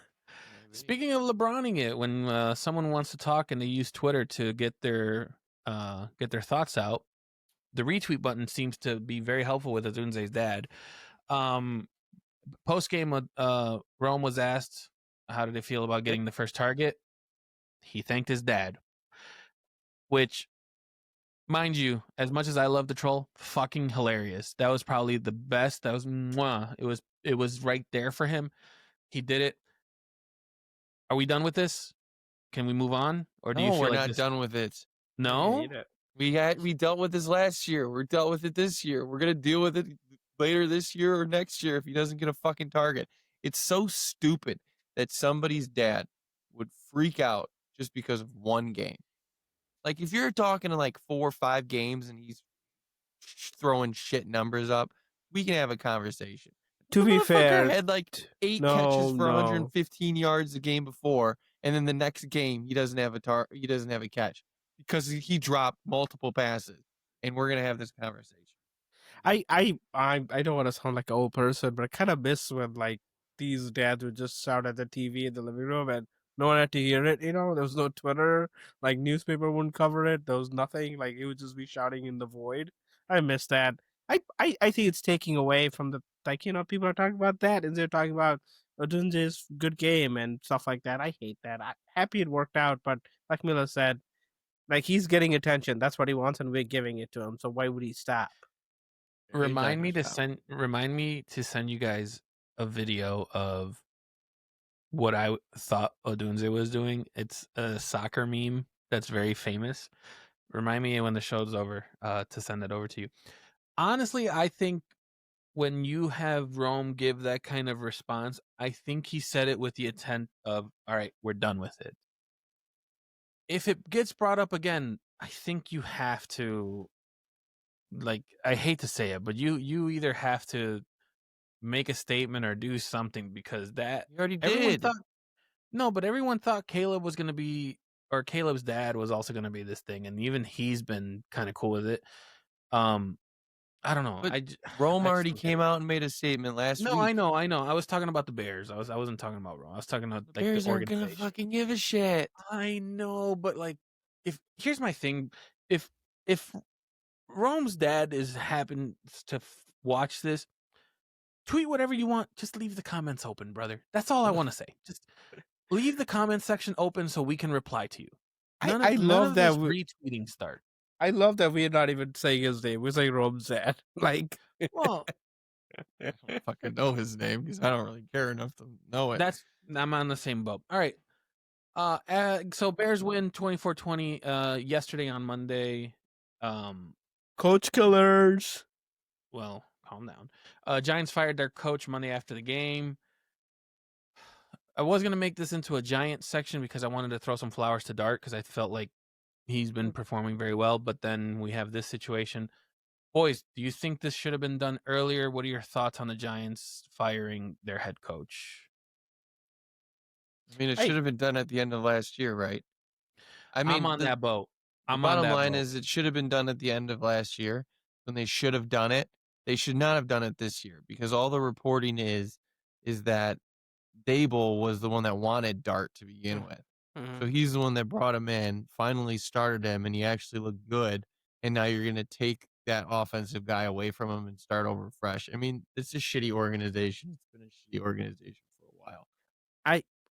Speaking of LeBroning it, when someone wants to talk and they use Twitter to get their thoughts out, the retweet button seems to be very helpful with Adunze's dad. Post game, Rome was asked how did he feel about getting the first target. He thanked his dad, which, mind you, as much as I love the troll, fucking hilarious. That was probably the best. That was mwah. It was right there for him. He did it. Are we done with this? Can we move on, or do you feel we're like not this? done with it. No. We dealt with this last year. We're dealt with it this year. We're gonna deal with it later this year or next year if he doesn't get a fucking target. It's so stupid that somebody's dad would freak out just because of one game. Like if you're talking to like 4 or 5 games and he's throwing shit numbers up, we can have a conversation. To The be motherfucker fair, had like 8 no, catches for no. 115 yards the game before, and then the next game he doesn't have a catch because he dropped multiple passes. And we're gonna have this conversation. I don't want to sound like an old person, but I kind of miss when like these dads would just shout at the TV in the living room and no one had to hear it. You know, there was no Twitter, like newspaper wouldn't cover it. There was nothing. Like it would just be shouting in the void. I miss that. I think it's taking away from the people are talking about that and they're talking about Odunze's good game and stuff like that. I hate that. I'm happy it worked out, but like Miller said, like he's getting attention. That's what he wants, and we're giving it to him. So why would he stop? Remind me to send you guys a video of what I thought Odunze was doing. It's a soccer meme that's very famous. Remind me when the show's over to send that over to you. Honestly, I think when you have Rome give that kind of response, I think he said it with the intent of, all right, we're done with it. If it gets brought up again, I think you have to, like, I hate to say it, but you either have to make a statement or do something, because that You already everyone did. but everyone thought Caleb was going to be, or Caleb's dad was also going to be this thing, and even he's been kind of cool with it. I don't know. But Rome already came out and made a statement last week. No, I know. I was talking about the Bears. I wasn't talking about Rome. I was talking about The like Bears the aren't gonna organization. fucking give a shit. I know, but like, here's my thing: if Rome's dad happens to watch this, tweet whatever you want. Just leave the comments open, brother. That's all I want to say. Just leave the comment section open so we can reply to you. I love of that this retweeting start. I love that we're not even saying his name. We're saying Romzan. Like, Well, I don't fucking know his name because I don't really care enough to know it. I'm on the same boat. All right. So Bears win 24-20 yesterday on Monday. coach killers. Well, calm down. Giants fired their coach Monday after the game. I was going to make this into a Giants section because I wanted to throw some flowers to Dart because I felt like he's been performing very well, but then we have this situation. Boys, do you think this should have been done earlier? What are your thoughts on the Giants firing their head coach? I mean, it Hey. should have been done at the end of last year, right? I mean, I'm on that boat. the bottom line is it should have been done at the end of last year when they should have done it. They should not have done it this year because all the reporting is that Dable was the one that wanted Dart to begin with. So he's the one that brought him in, finally started him, and he actually looked good. And now you're going to take that offensive guy away from him and start over fresh. I mean, it's a shitty organization. It's been a shitty organization for a while.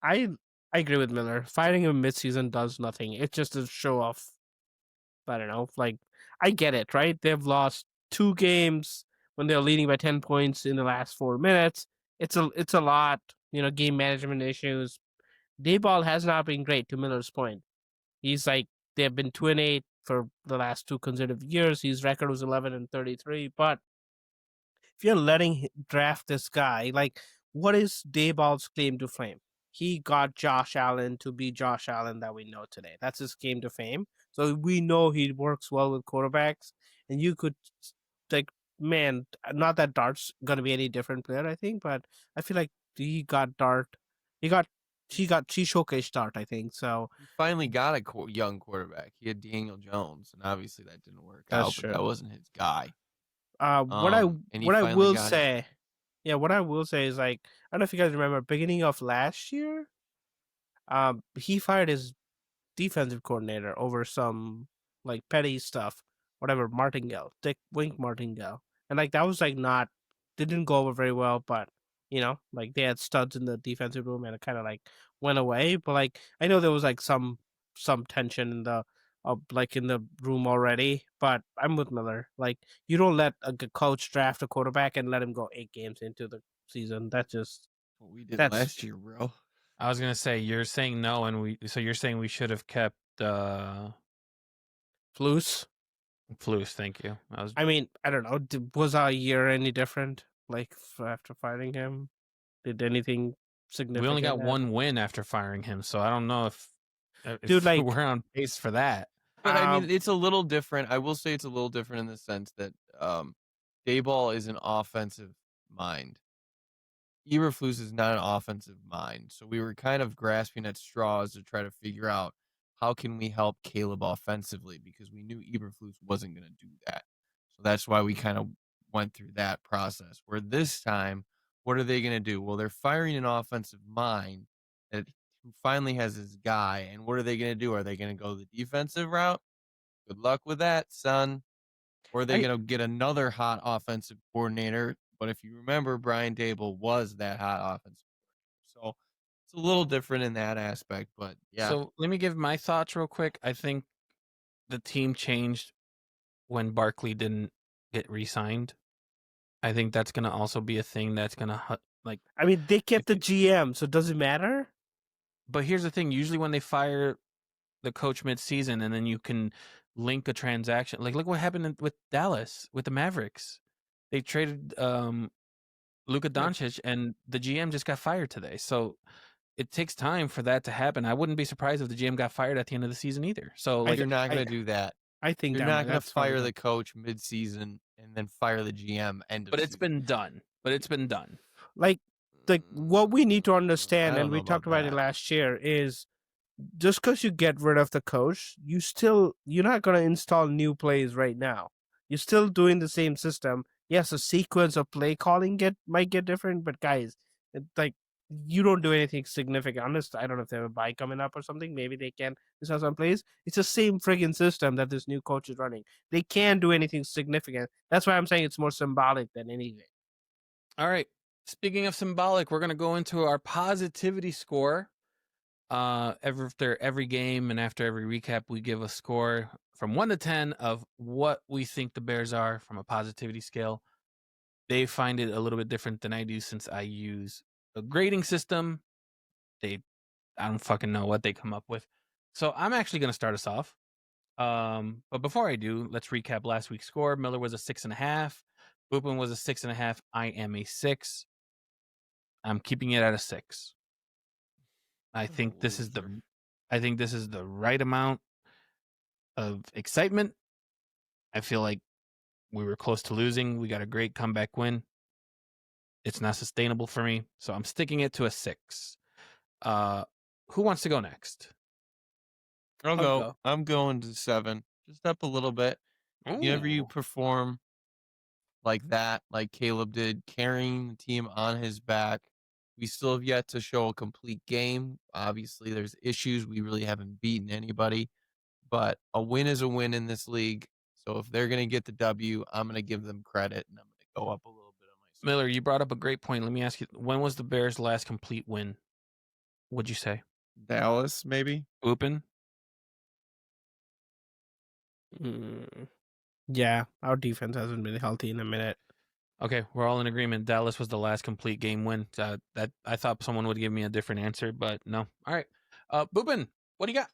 I agree with Miller. Firing him midseason does nothing. It's just a show off. I don't know. Like, I get it, right? They've lost 2 games when they're leading by 10 points in the last 4 minutes. It's a lot. Game management issues. Dayball has not been great, to Miller's point. He's like, they've been 2-8 for the last 2 consecutive years. His record was 11-33. But if you're letting draft this guy, like, what is Dayball's claim to fame? He got Josh Allen to be Josh Allen that we know today. That's his claim to fame. So we know he works well with quarterbacks. And you could, like, man, not that Dart's going to be any different player, I think, but I feel like he got Dart. He showcased Dart, I think. So He finally got a young quarterback. He had Daniel Jones, and obviously that didn't work That's out. true. But that wasn't his guy. What I finally will got say, what I will say is, like, I don't know if you guys remember, beginning of last year, he fired his defensive coordinator over some like petty stuff, whatever, Martingale, Dick Wink Martingale, and like that was like didn't go over very well, but like they had studs in the defensive room and it kind of like went away. But like I know there was like some tension in the in the room already, but I'm with Miller. Like, you don't let a coach draft a quarterback and let him go 8 games into the season. That just What we did that's last year, bro. I was gonna say you're saying no, and so you're saying we should have kept Flus. Flus. Thank you. I mean, I don't know. Was our year any different? Like, after firing him, did anything significant? We only got happen? 1 win after firing him, so I don't know if Dude, like, we're on pace for that. But I mean, it's a little different. I will say it's a little different in the sense that Dayball is an offensive mind. Eberflus is not an offensive mind. So we were kind of grasping at straws to try to figure out how can we help Caleb offensively because we knew Eberflus wasn't going to do that. So that's why we kind of went through that process. Where this time, what are they going to do? Well, they're firing an offensive mind that who finally has his guy. And what are they going to do? Are they going to go the defensive route? Good luck with that, son. Or are they going to get another hot offensive coordinator? But if you remember, Brian Dable was that hot offensive coordinator. So it's a little different in that aspect. But yeah. So let me give my thoughts real quick. I think the team changed when Barkley didn't get re-signed. I think that's going to also be a thing that's going to like. I mean, they kept the GM, so does it matter? But here's the thing: usually when they fire the coach mid-season, and then you can link a transaction. Like, look what happened with Dallas with the Mavericks. They traded Luka Doncic, and the GM just got fired today. So it takes time for that to happen. I wouldn't be surprised if the GM got fired at the end of the season either. So like, you're not going to do that. I think you're not going to fire the coach mid-season and then fire the GM end of But it's season. been done. Like what we need to understand, and we know talked about about it that. last year, is just because you get rid of the coach, you're not going to install new plays right now. You're still doing the same system. Yes, a sequence of play calling might get different, but guys, like, you don't do anything significant. Honest, I don't know if they have a bye coming up or something. Maybe they can install some plays. It's the same friggin' system that this new coach is running. They can't do anything significant. That's why I'm saying it's more symbolic than anything. All right. Speaking of symbolic, we're going to go into our positivity score. After every game and after every recap, we give a score from 1 to 10 of what we think the Bears are from a positivity scale. They find it a little bit different than I do since I use a grading system. I don't fucking know what they come up with. So I'm actually going to start us off. But before I do, let's recap last week's score. Miller was a 6.5. Boopin was a 6.5. I am a 6. I'm keeping it at a 6. I think this is the right amount of excitement. I feel like we were close to losing. We got a great comeback win. It's not sustainable for me, so I'm sticking it to a 6. Who wants to go next? I'll go. I'm going to 7. Just up a little bit. Whenever you Ooh. perform like that, like Caleb did, carrying the team on his back, we still have yet to show a complete game. Obviously, there's issues. We really haven't beaten anybody, but a win is a win in this league. So if they're going to get the W, I'm going to give them credit, and I'm going to go up a little bit on my score. Miller, you brought up a great point. Let me ask you, when was the Bears' last complete win? What'd you say? Dallas, maybe? Boopin? Yeah, our defense hasn't been healthy in a minute. Okay, we're all in agreement. Dallas was the last complete game win. That I thought someone would give me a different answer, but no. All right. Boopin, what do you got?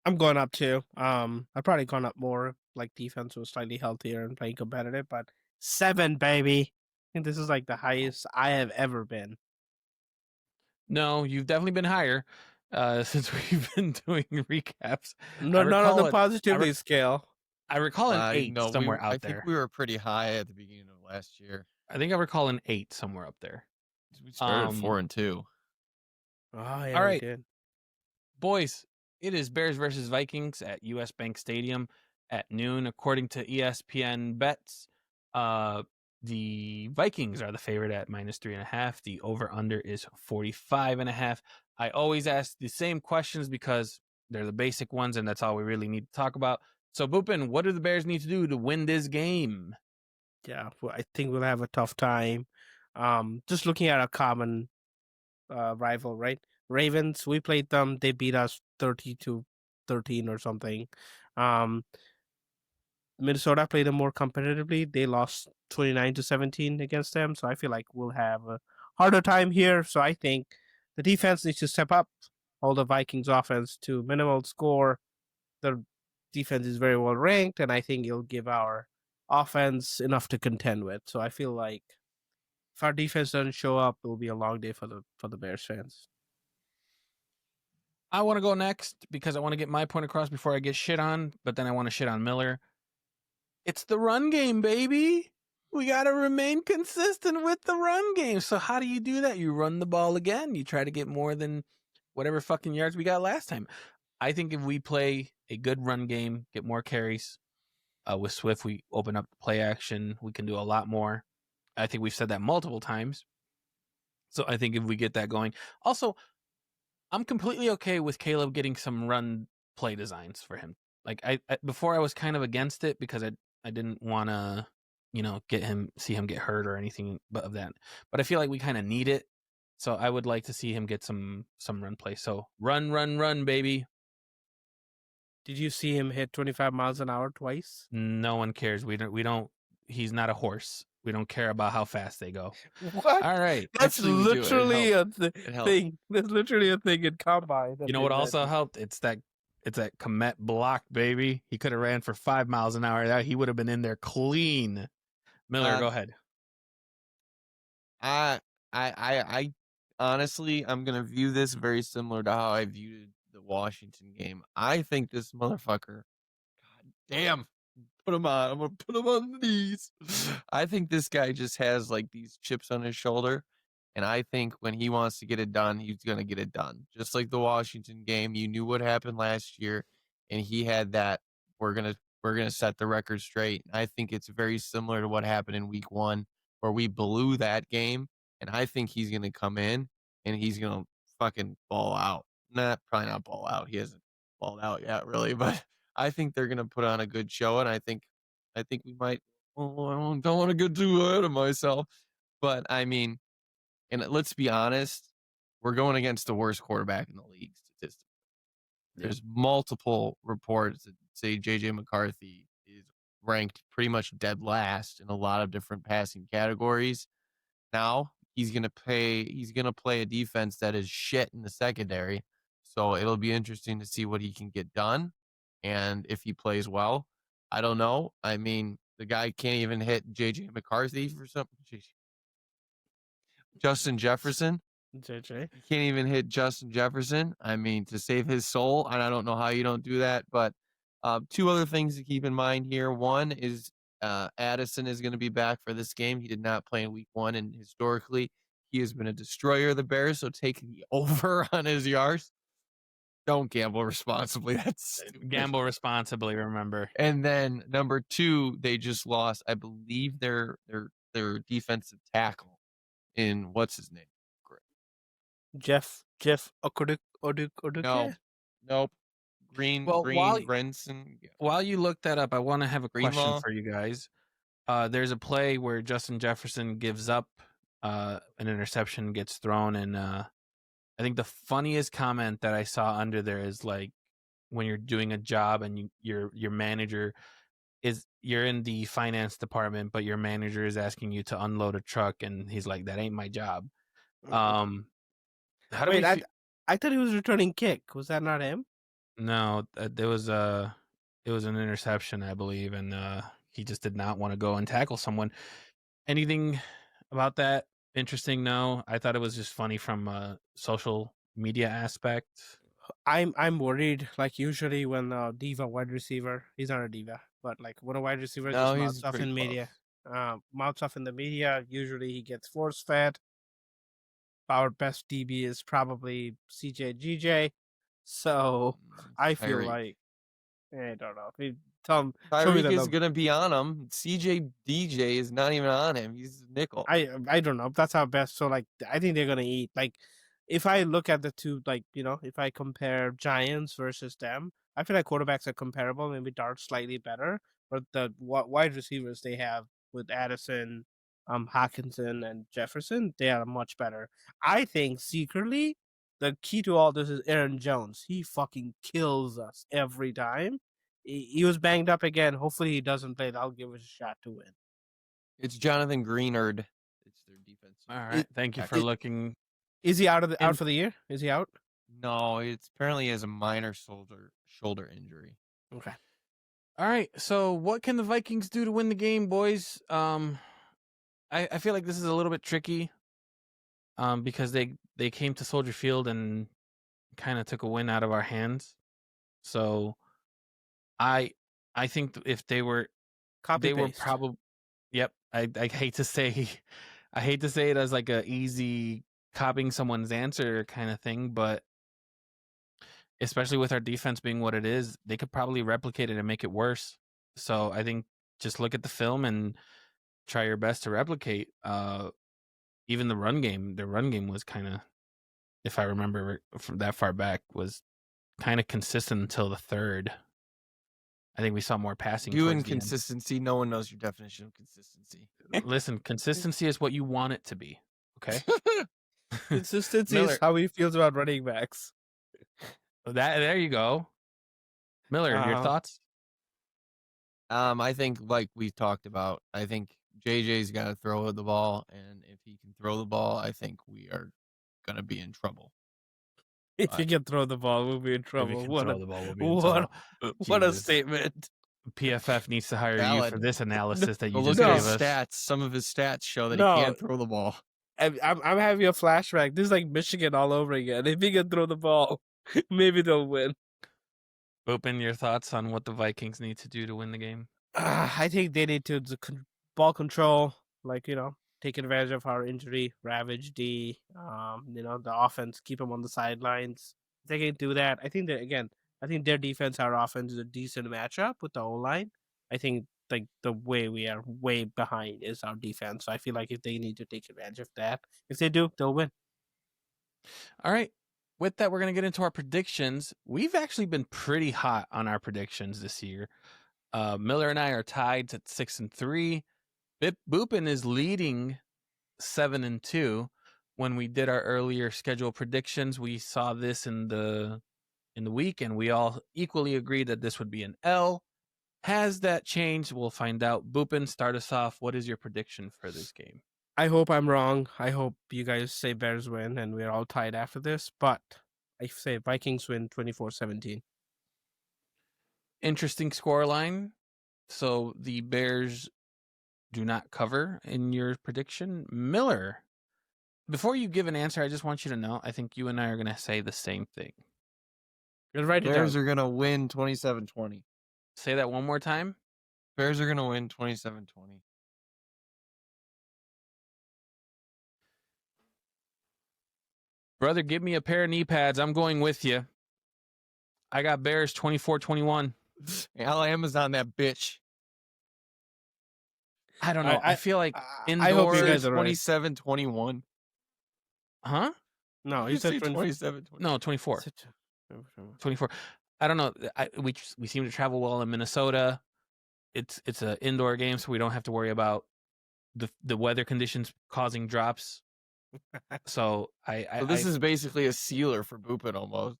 I'm going up too. I've probably gone up more. Like defense was slightly healthier and playing competitive, but 7, baby. I think this is like the highest I have ever been. No, you've definitely been higher since we've been doing recaps. No, not on the positivity scale. I recall an 8 no, somewhere out I there. think we were pretty high at the beginning of last year. I think I recall an 8 somewhere up there. We started 4-2. Oh, yeah, all right, we did. Boys, it is Bears versus Vikings at US Bank Stadium at noon. According to ESPN bets, the Vikings are the favorite at -3.5. The over-under is 45.5. I always ask the same questions because they're the basic ones, and that's all we really need to talk about. So, Boopin, what do the Bears need to do to win this game? Yeah, well, I think we'll have a tough time. Just looking at a common rival, right? Ravens, we played them. They beat us 30-13 or something. Minnesota played them more competitively. They lost 29-17 against them. So I feel like we'll have a harder time here. So I think the defense needs to step up, hold the Vikings offense to minimal score. The defense is very well ranked, and I think it'll give our offense enough to contend with. So I feel like if our defense doesn't show up, it will be a long day for the Bears fans. I want to go next because I want to get my point across before I get shit on, but then I want to shit on Miller. It's the run game, baby. We got to remain consistent with the run game. So how do you do that? You run the ball again. You try to get more than whatever fucking yards we got last time. I think if we play a good run game, get more carries, with Swift, we open up the play action. We can do a lot more. I think we've said that multiple times. So I think if we get that going. Also, I'm completely okay with Caleb getting some run play designs for him. Like I before I was kind of against it because I didn't want to, see him get hurt or anything but of that. But I feel like we kind of need it. So I would like to see him get some run play. So run, baby. Did you see him hit 25 miles an hour twice? No one cares. We don't. He's not a horse. We don't care about how fast they go. What? All right. That's Actually, we do. It literally a helped. thing. That's literally a thing in combine. You know what also helped? It's that Komet block, baby. He could have ran for 5 miles an hour. He would have been in there clean. Miller, go ahead. I honestly, I'm gonna view this very similar to how I viewed the Washington game. I think this motherfucker, god damn, put him on. I'm gonna put him on the knees. I think this guy just has like these chips on his shoulder, and I think when he wants to get it done, he's gonna get it done. Just like the Washington game, you knew what happened last year, and he had that. We're gonna set the record straight. I think it's very similar to what happened in Week 1, where we blew that game, and I think he's gonna come in and he's gonna fucking ball out. Probably not ball out. He hasn't balled out yet, really, but I think they're gonna put on a good show, and I think we might. Well, I don't want to get too ahead of myself, but I mean, and let's be honest, we're going against the worst quarterback in the league statistically. There's multiple reports that say JJ McCarthy is ranked pretty much dead last in a lot of different passing categories. Now he's gonna play a defense that is shit in the secondary. So it'll be interesting to see what he can get done and if he plays well. I don't know. I mean, the guy can't even hit JJ McCarthy for something. Justin Jefferson. JJ. You can't even hit Justin Jefferson. I mean, to save his soul, and I don't know how you don't do that. But two other things to keep in mind here. One is Addison is going to be back for this game. He did not play in week 1, and historically, he has been a destroyer of the Bears. So take the over on his yards. Don't gamble responsibly. That's stupid. Gamble responsibly, remember. And then number 2, they just lost, I believe, their defensive tackle in what's his name? Jeff Oduk. Nope. Green Brenson. Yeah. While you look that up, I want to have a question Greenlaw. for you guys. There's a play where Justin Jefferson gives up an interception, gets thrown, and I think the funniest comment that I saw under there is like when you're doing a job and your manager you're in the finance department, but your manager is asking you to unload a truck, and he's like, "That ain't my job." How do Wait, we? I thought he was returning kick. Was that not him? No, it was an interception, I believe, and he just did not want to go and tackle someone. Anything about that interesting? No, I thought it was just funny from a social media aspect. I'm worried. Like usually when a diva wide receiver, he's not a diva, but like when a wide receiver No, gets he's mouths off pretty in close. media, mouths off in the media, usually he gets force fed. Our best DB is probably CJ GJ. So I feel Tyreek. like I don't know. Show me Tyreek the is number. gonna be on him. CJ DJ is not even on him. He's nickel. I don't know. That's our best. So like I think they're gonna eat. Like if I look at the two, like if I compare Giants versus them, I feel like quarterbacks are comparable. Maybe Dart's slightly better, but the wide receivers they have with Addison, Hawkinson, and Jefferson, they are much better. I think secretly the key to all this is Aaron Jones. He fucking kills us every time. He was banged up again. Hopefully he doesn't play. I'll give us a shot to win. It's Jonathan Greenard. It's their defense. All right, thank you for looking. Is he out for the year? Is he out? No, it's apparently he has a minor shoulder injury. Okay. All right, so what can the Vikings do to win the game, boys? I feel like this is a little bit tricky, because they came to Soldier Field and kind of took a win out of our hands. So, I think if they were probably. Yep, I hate to say, I hate to say it as like a easy copying someone's answer kind of thing, but especially with our defense being what it is, they could probably replicate it and make it worse. So I think just look at the film and try your best to replicate. Even the run game, their run game was kind of, if I remember from that far back, was kind of consistent until the third. I think we saw more passing. You towards and the end. consistency, no one knows your definition of consistency. Listen, consistency is what you want it to be. Okay. Consistency Miller. is how he feels about running backs. There you go. Miller, your thoughts? I think like we talked about, I think JJ's got to throw the ball, and if he can throw the ball, I think we are gonna be in trouble. If he can throw the ball, we'll be in trouble. What a statement. PFF needs to hire you Valid. for this analysis that you But just look at gave his us. stats. Some of his stats show that No. he can't throw the ball. I'm having a flashback. This is like Michigan all over again. If he can throw the ball, maybe they'll win. Open your thoughts on what the Vikings need to do to win the game. I think they need to ball control, like take advantage of our injury ravaged D. The offense, keep them on the sidelines. If they can do that, I think their defense, our offense is a decent matchup with the O line. I think like the way we are way behind is our defense. So I feel like if they need to take advantage of that, if they do, they'll win. All right. With that, we're going to get into our predictions. We've actually been pretty hot on our predictions this year. Miller and I are tied at 6-3. Boopin is leading 7-2. When we did our earlier schedule predictions, we saw this in the in the week, and we all equally agreed that this would be an L. Has that changed? We'll find out. Boopin, start us off. What is your prediction for this game? I hope I'm wrong. I hope you guys say Bears win and we're all tied after this. But I say Vikings win 24-17. Interesting scoreline. So the Bears do not cover in your prediction. Miller, before you give an answer, I just want you to know, I think you and I are going to say the same thing. You're right. Bears are going to win 27-20. Say that one more time. Bears are going to win 27-20. Brother, give me a pair of knee pads. I'm going with you. I got Bears 24-21. Alabama's on that bitch. I don't know. I feel like I hope you guys are right. 27-21. Huh? No, you said 27-20. No, 24. 24. I don't know. We seem to travel well in Minnesota. It's an indoor game, so we don't have to worry about the weather conditions causing drops. So this is basically a sealer for Boopin almost.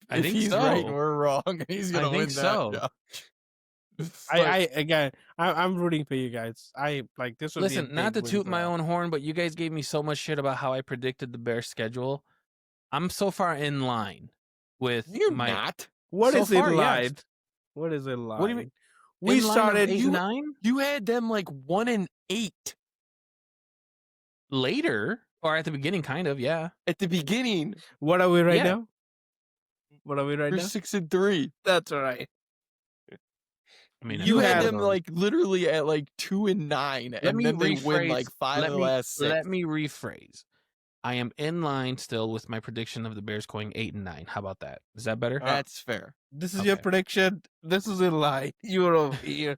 I think he's so. right and we're wrong, he's gonna win that. Again, I'm rooting for you guys. I like this. Listen, not to toot my own horn, but you guys gave me so much shit about how I predicted the Bears schedule. I'm so far in line with not. What so is far, in line? yes. What is in line? What do you mean? We started 8-9 You had them like 1-8 later, or at the beginning, kind of. Yeah. at the beginning. What are we right Yeah. now? What are we right We're now? 6-3. That's all right. I mean, You had them them like literally at like 2-9, and me then they win rephrase- like 5 of the last 6. Let me rephrase. I am in line still with my prediction of the Bears going 8-9. How about that? Is that better? That's fair. This is your Okay. prediction. This is in line. You're over here.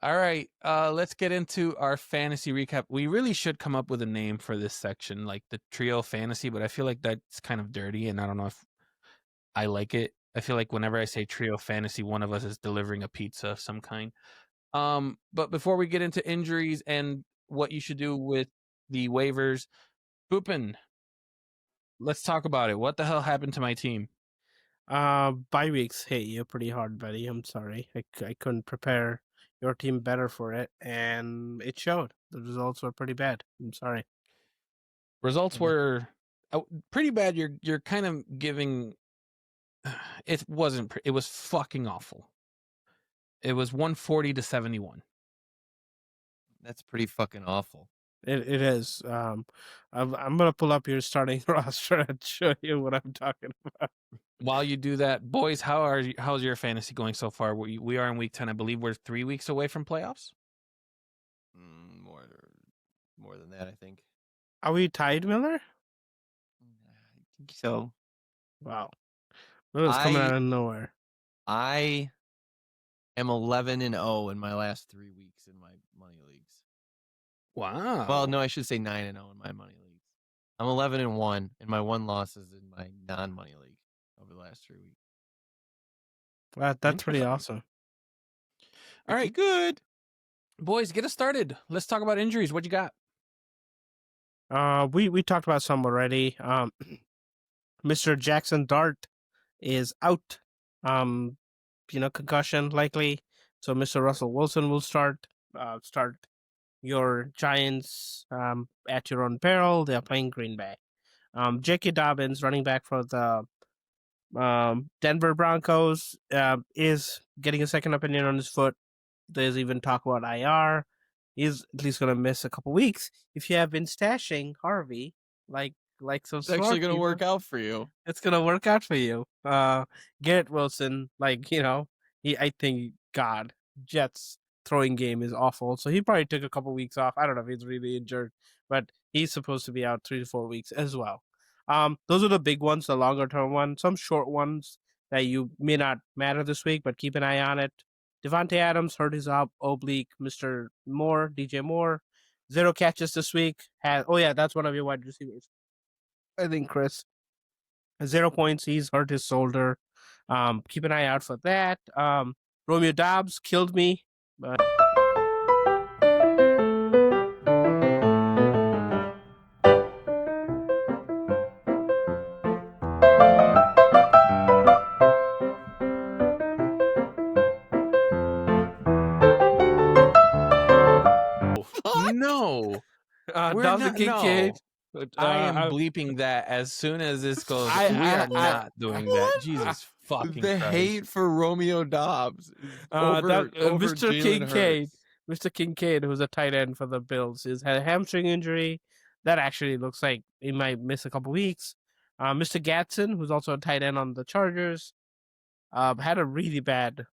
All right. Let's get into our fantasy recap. We really should come up with a name for this section, like the trio fantasy, but I feel like that's kind of dirty, and I don't know if I like it. I feel like whenever I say trio fantasy, one of us is delivering a pizza of some kind. But before we get into injuries and what you should do with the waivers, Boopin, let's talk about it. What the hell happened to my team? Bye weeks hit you pretty hard, buddy. I'm sorry. I couldn't prepare your team better for it, and it showed. The results were pretty bad. I'm sorry. Results were pretty bad. You're kind of giving. It wasn't. It was fucking awful. It was 140-71. That's pretty fucking awful. It is. I'm gonna pull up your starting roster and show you what I'm talking about. While you do that, boys, how's your fantasy going so far? We are in week 10. I believe we're 3 weeks away from playoffs. More than that, I think. Are we tied, Miller? I think so. Wow. Miller's coming out of nowhere. I am 11-0 in my last 3 weeks in my money leagues. Wow. Well, no, I should say 9-0 in my money leagues. I'm 11-1, and my one loss is in my non-money league over the last 3 weeks. That's pretty Interesting. awesome. All right, good. Boys, get us started. Let's talk about injuries. What you got? We talked about some already. Mr. Jackson Dart is out. Concussion likely. So Mr. Russell Wilson will start your Giants at your own peril. They are playing Green Bay. J.K. Dobbins, running back for the Denver Broncos, is getting a second opinion on his foot. There's even talk about IR. He's at least going to miss a couple weeks. If you have been stashing Harvey, like some It's actually going to work out for you. It's going to work out for you. Garrett Wilson, I think, God, Jets throwing game is awful. So he probably took a couple weeks off. I don't know if he's really injured, but he's supposed to be out 3 to 4 weeks as well. Those are the big ones, the longer term ones. Some short ones that you may not matter this week, but keep an eye on it. Devontae Adams hurt his oblique. Mr. Moore, DJ Moore, 0 catches this week. That's one of your wide receivers. I think Chris. 0 points. He's hurt his shoulder. Keep an eye out for that. Romeo Dobbs killed me. No, we're Dalton not. Kincaid. No, I am I, bleeping that as soon as this goes. We I, are I, not doing that. Jesus fucking The Christ. hate for Romeo Dobbs is over Mr. Jalen Kincaid, Hurts. Mr. Kincaid, who's a tight end for the Bills, has had a hamstring injury. That actually looks like he might miss a couple weeks. Mr. Gatson, who's also a tight end on the Chargers, had a really bad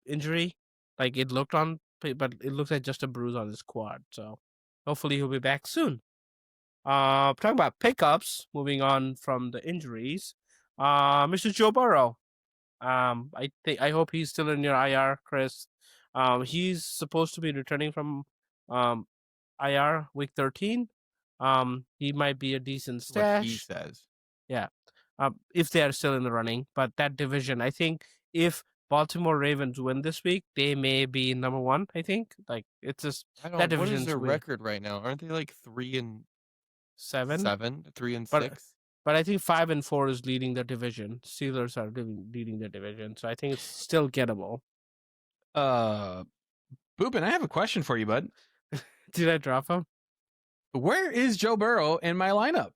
injury. Like it looked on, but it looks like just a bruise on his quad. So hopefully he'll be back soon. Talking about pickups, moving on from the injuries. Mr. Joe Burrow. I hope he's still in your IR, Chris. He's supposed to be returning from IR week 13. He might be a decent What he stash. says. Yeah. If they are still in the running, but that division, I think if Baltimore Ravens win this week, they may be number one. I think it's just I that don't. What division's is their weird. record right now? Aren't they like 3-7, 7, 3-6? but I think 5 and 4 is leading the division. Steelers are leading the division, so I think it's still gettable. Boopin, I have a question for you, bud. Did I drop him? Where is Joe Burrow in my lineup?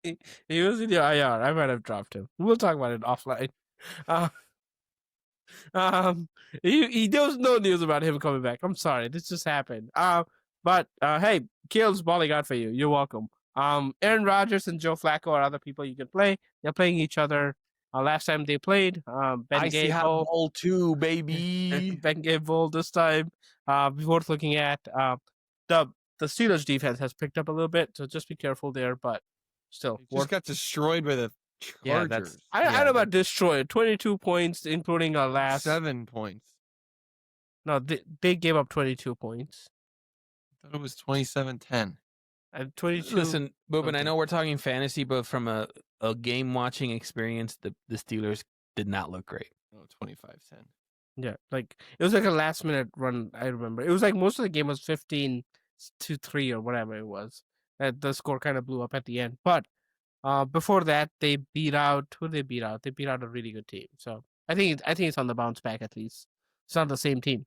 He was in your IR. I might have dropped him. We'll talk about it offline. There was no news about him coming back. I'm sorry, this just happened. But hey, Kale's balling out for you. You're welcome. Aaron Rodgers and Joe Flacco are other people you can play. They're playing each other. Last time they played, Ben I see how Gable, bowl too, baby. Ben Gable this time. Worth looking at. The Steelers defense has picked up a little bit, so just be careful there. But still, They just got destroyed by the Yeah, Chargers. that's- I don't know about destroyed. 22 points, including our last 7 points. No, they gave up 22 points. I thought it was 27-10. And 22. Listen, Boopin, I something. know we're talking fantasy, but from a game watching experience, the Steelers did not look great. Oh, 25-10. Yeah, it was like a last minute run. I remember it was like most of the game was 15-3 or whatever it was. The score kind of blew up at the end. But before that, they beat out who they beat out. They beat out a really good team. So I think it's on the bounce back at least. It's not the same team.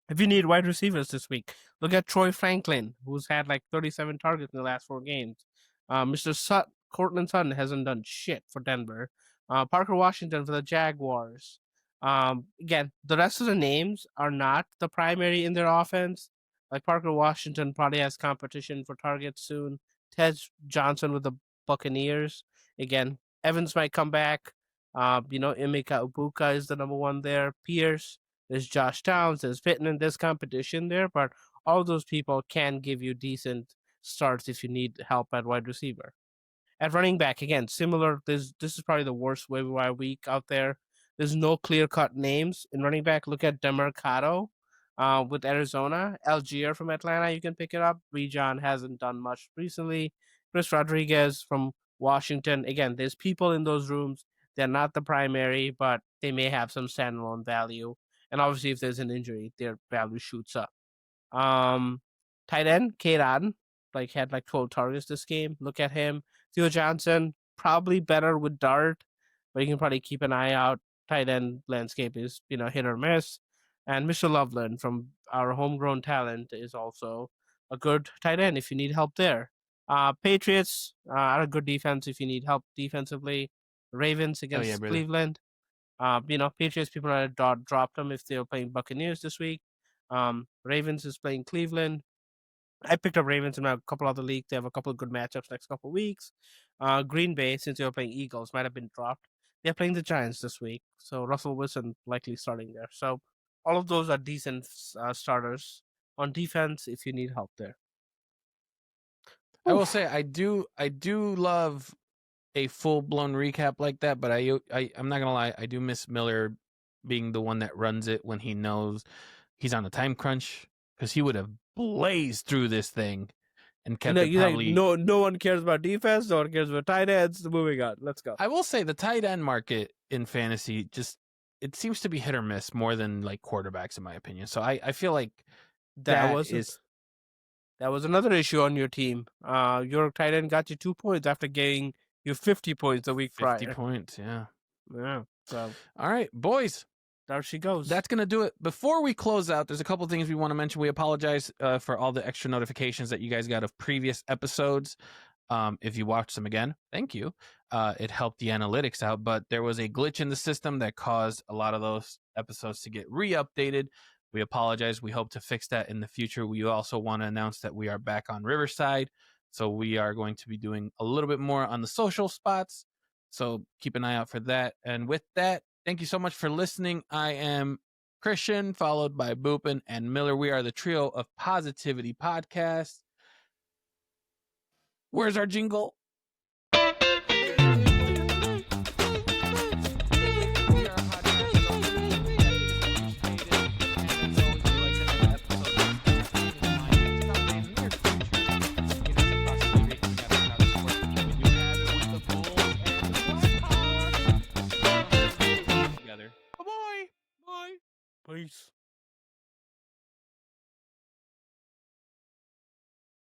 If you need wide receivers this week, look at Troy Franklin, who's had 37 targets in the last 4 games. Mr. Cortland Sutton hasn't done shit for Denver. Parker Washington for the Jaguars. Again, the rest of the names are not the primary in their offense. Like Parker Washington probably has competition for targets soon. Ted Johnson with the Buccaneers. Again, Evans might come back. Emeka Ibuka is the number 1 there. Pierce. There's Josh Downs, there's Pittman, there's competition there, but all those people can give you decent starts if you need help at wide receiver. At running back, again, similar. This is probably the worst waiver wire week out there. There's no clear-cut names in running back. Look at Demercado with Arizona. Algier from Atlanta, you can pick it up. Bijan hasn't done much recently. Chris Rodriguez from Washington. Again, there's people in those rooms. They're not the primary, but they may have some standalone value. And obviously, if there's an injury, their value shoots up. Tight end, K-Don, had 12 targets this game. Look at him. Theo Johnson, probably better with Dart, but you can probably keep an eye out. Tight end landscape is, hit or miss. And Mr. Loveland from our homegrown talent is also a good tight end if you need help there. Patriots are a good defense if you need help defensively. Ravens against Cleveland. Patriots people are dropped them if they're playing Buccaneers this week. Ravens is playing Cleveland. I picked up Ravens in a couple other leagues. They have a couple of good matchups next couple of weeks. Green Bay, since they were playing Eagles, might have been dropped. They're playing the Giants this week, so Russell Wilson likely starting there. So all of those are decent starters on defense if you need help there. I will say I do love a full-blown recap like that, but I'm not gonna lie, I do miss Miller being the one that runs it when he knows he's on a time crunch, because he would have blazed through this thing and kept it probably... no one cares about defense, no one cares about tight ends. Moving on, let's go. I will say the tight end market in fantasy it seems to be hit or miss more than quarterbacks, in my opinion. So I feel like that was another issue on your team. Your tight end got you 2 points after getting you 50 points a week prior. 50 points, yeah. Yeah. So all right, boys. There she goes. That's going to do it. Before we close out, there's a couple things we want to mention. We apologize for all the extra notifications that you guys got of previous episodes. If you watched them again, thank you. It helped the analytics out, but there was a glitch in the system that caused a lot of those episodes to get re-updated. We apologize. We hope to fix that in the future. We also want to announce that we are back on Riverside. So we are going to be doing a little bit more on the social spots. So keep an eye out for that. And with that, thank you so much for listening. I am Christian, followed by Boopin and Miller. We are the trio of Positivity Podcast. Where's our jingle?